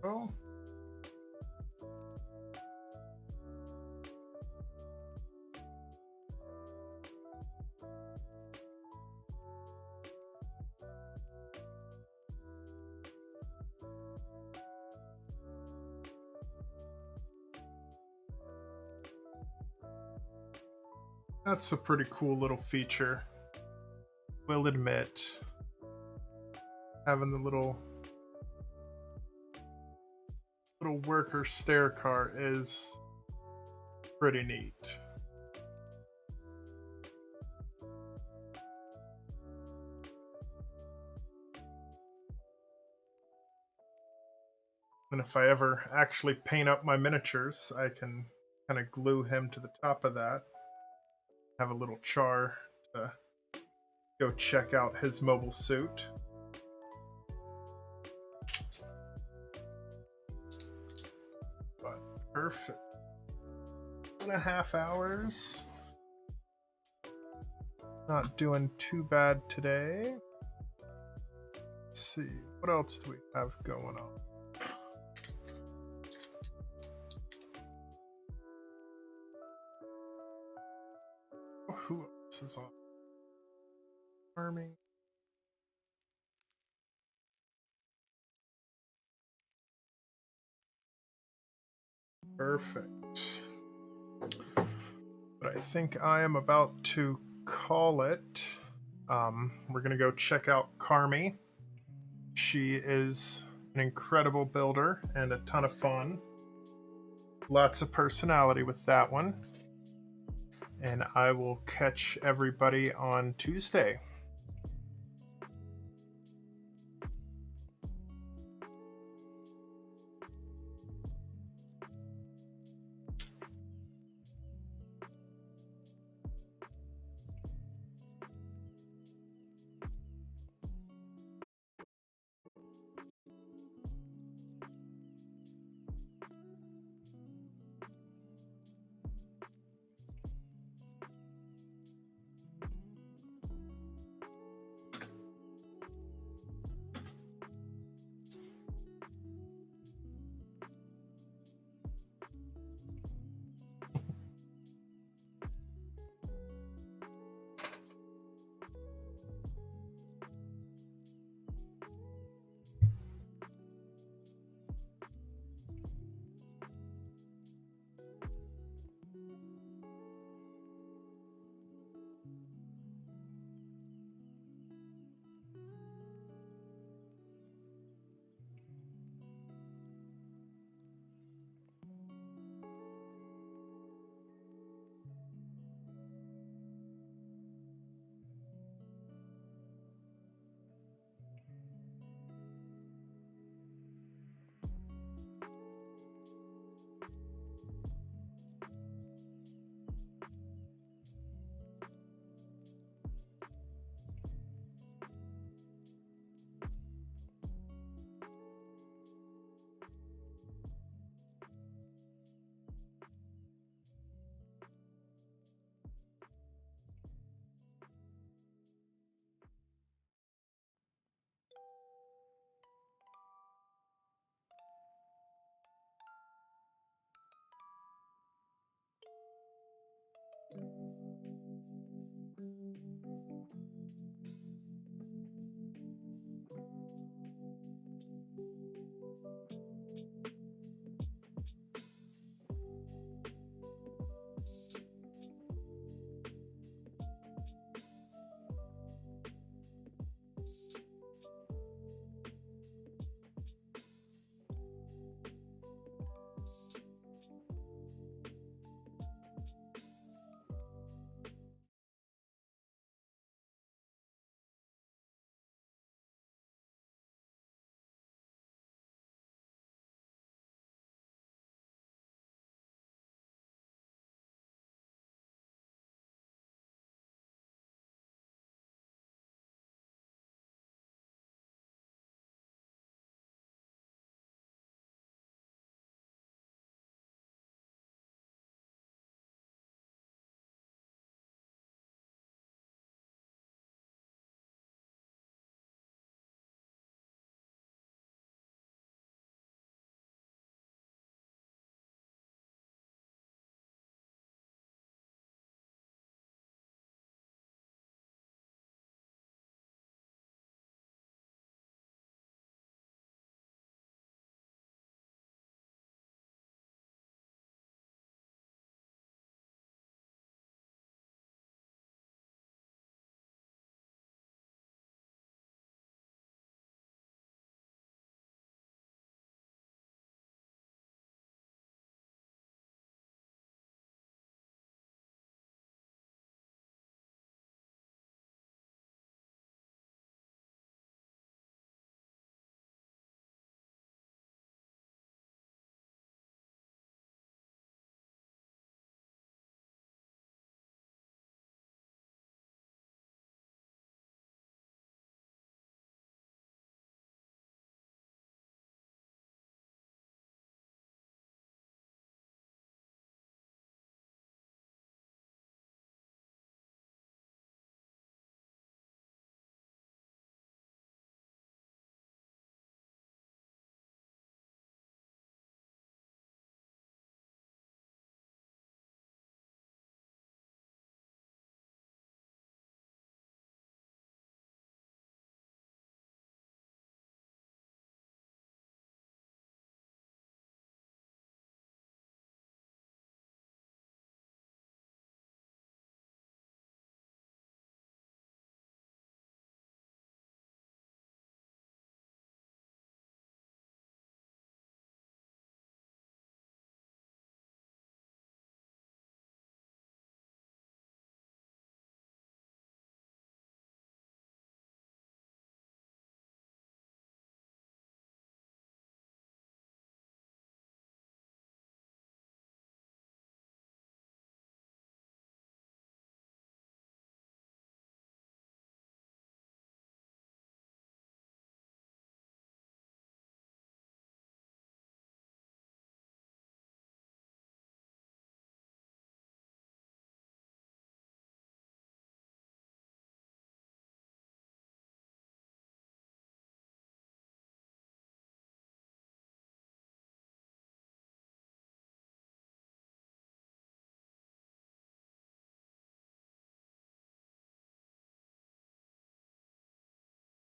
Oh. That's a pretty cool little feature. Will admit, having the little worker stair car is pretty neat. And if I ever actually paint up my miniatures, I can kind of glue him to the top of that. Have a little char to go check out his mobile suit. But perfect. 2.5 hours. Not doing too bad today. Let's see, what else do we have going on? Who else is on? Farming. Perfect. But I think I am about to call it. We're going to go check out Carmi. She is an incredible builder and a ton of fun. Lots of personality with that one. And I will catch everybody on Tuesday.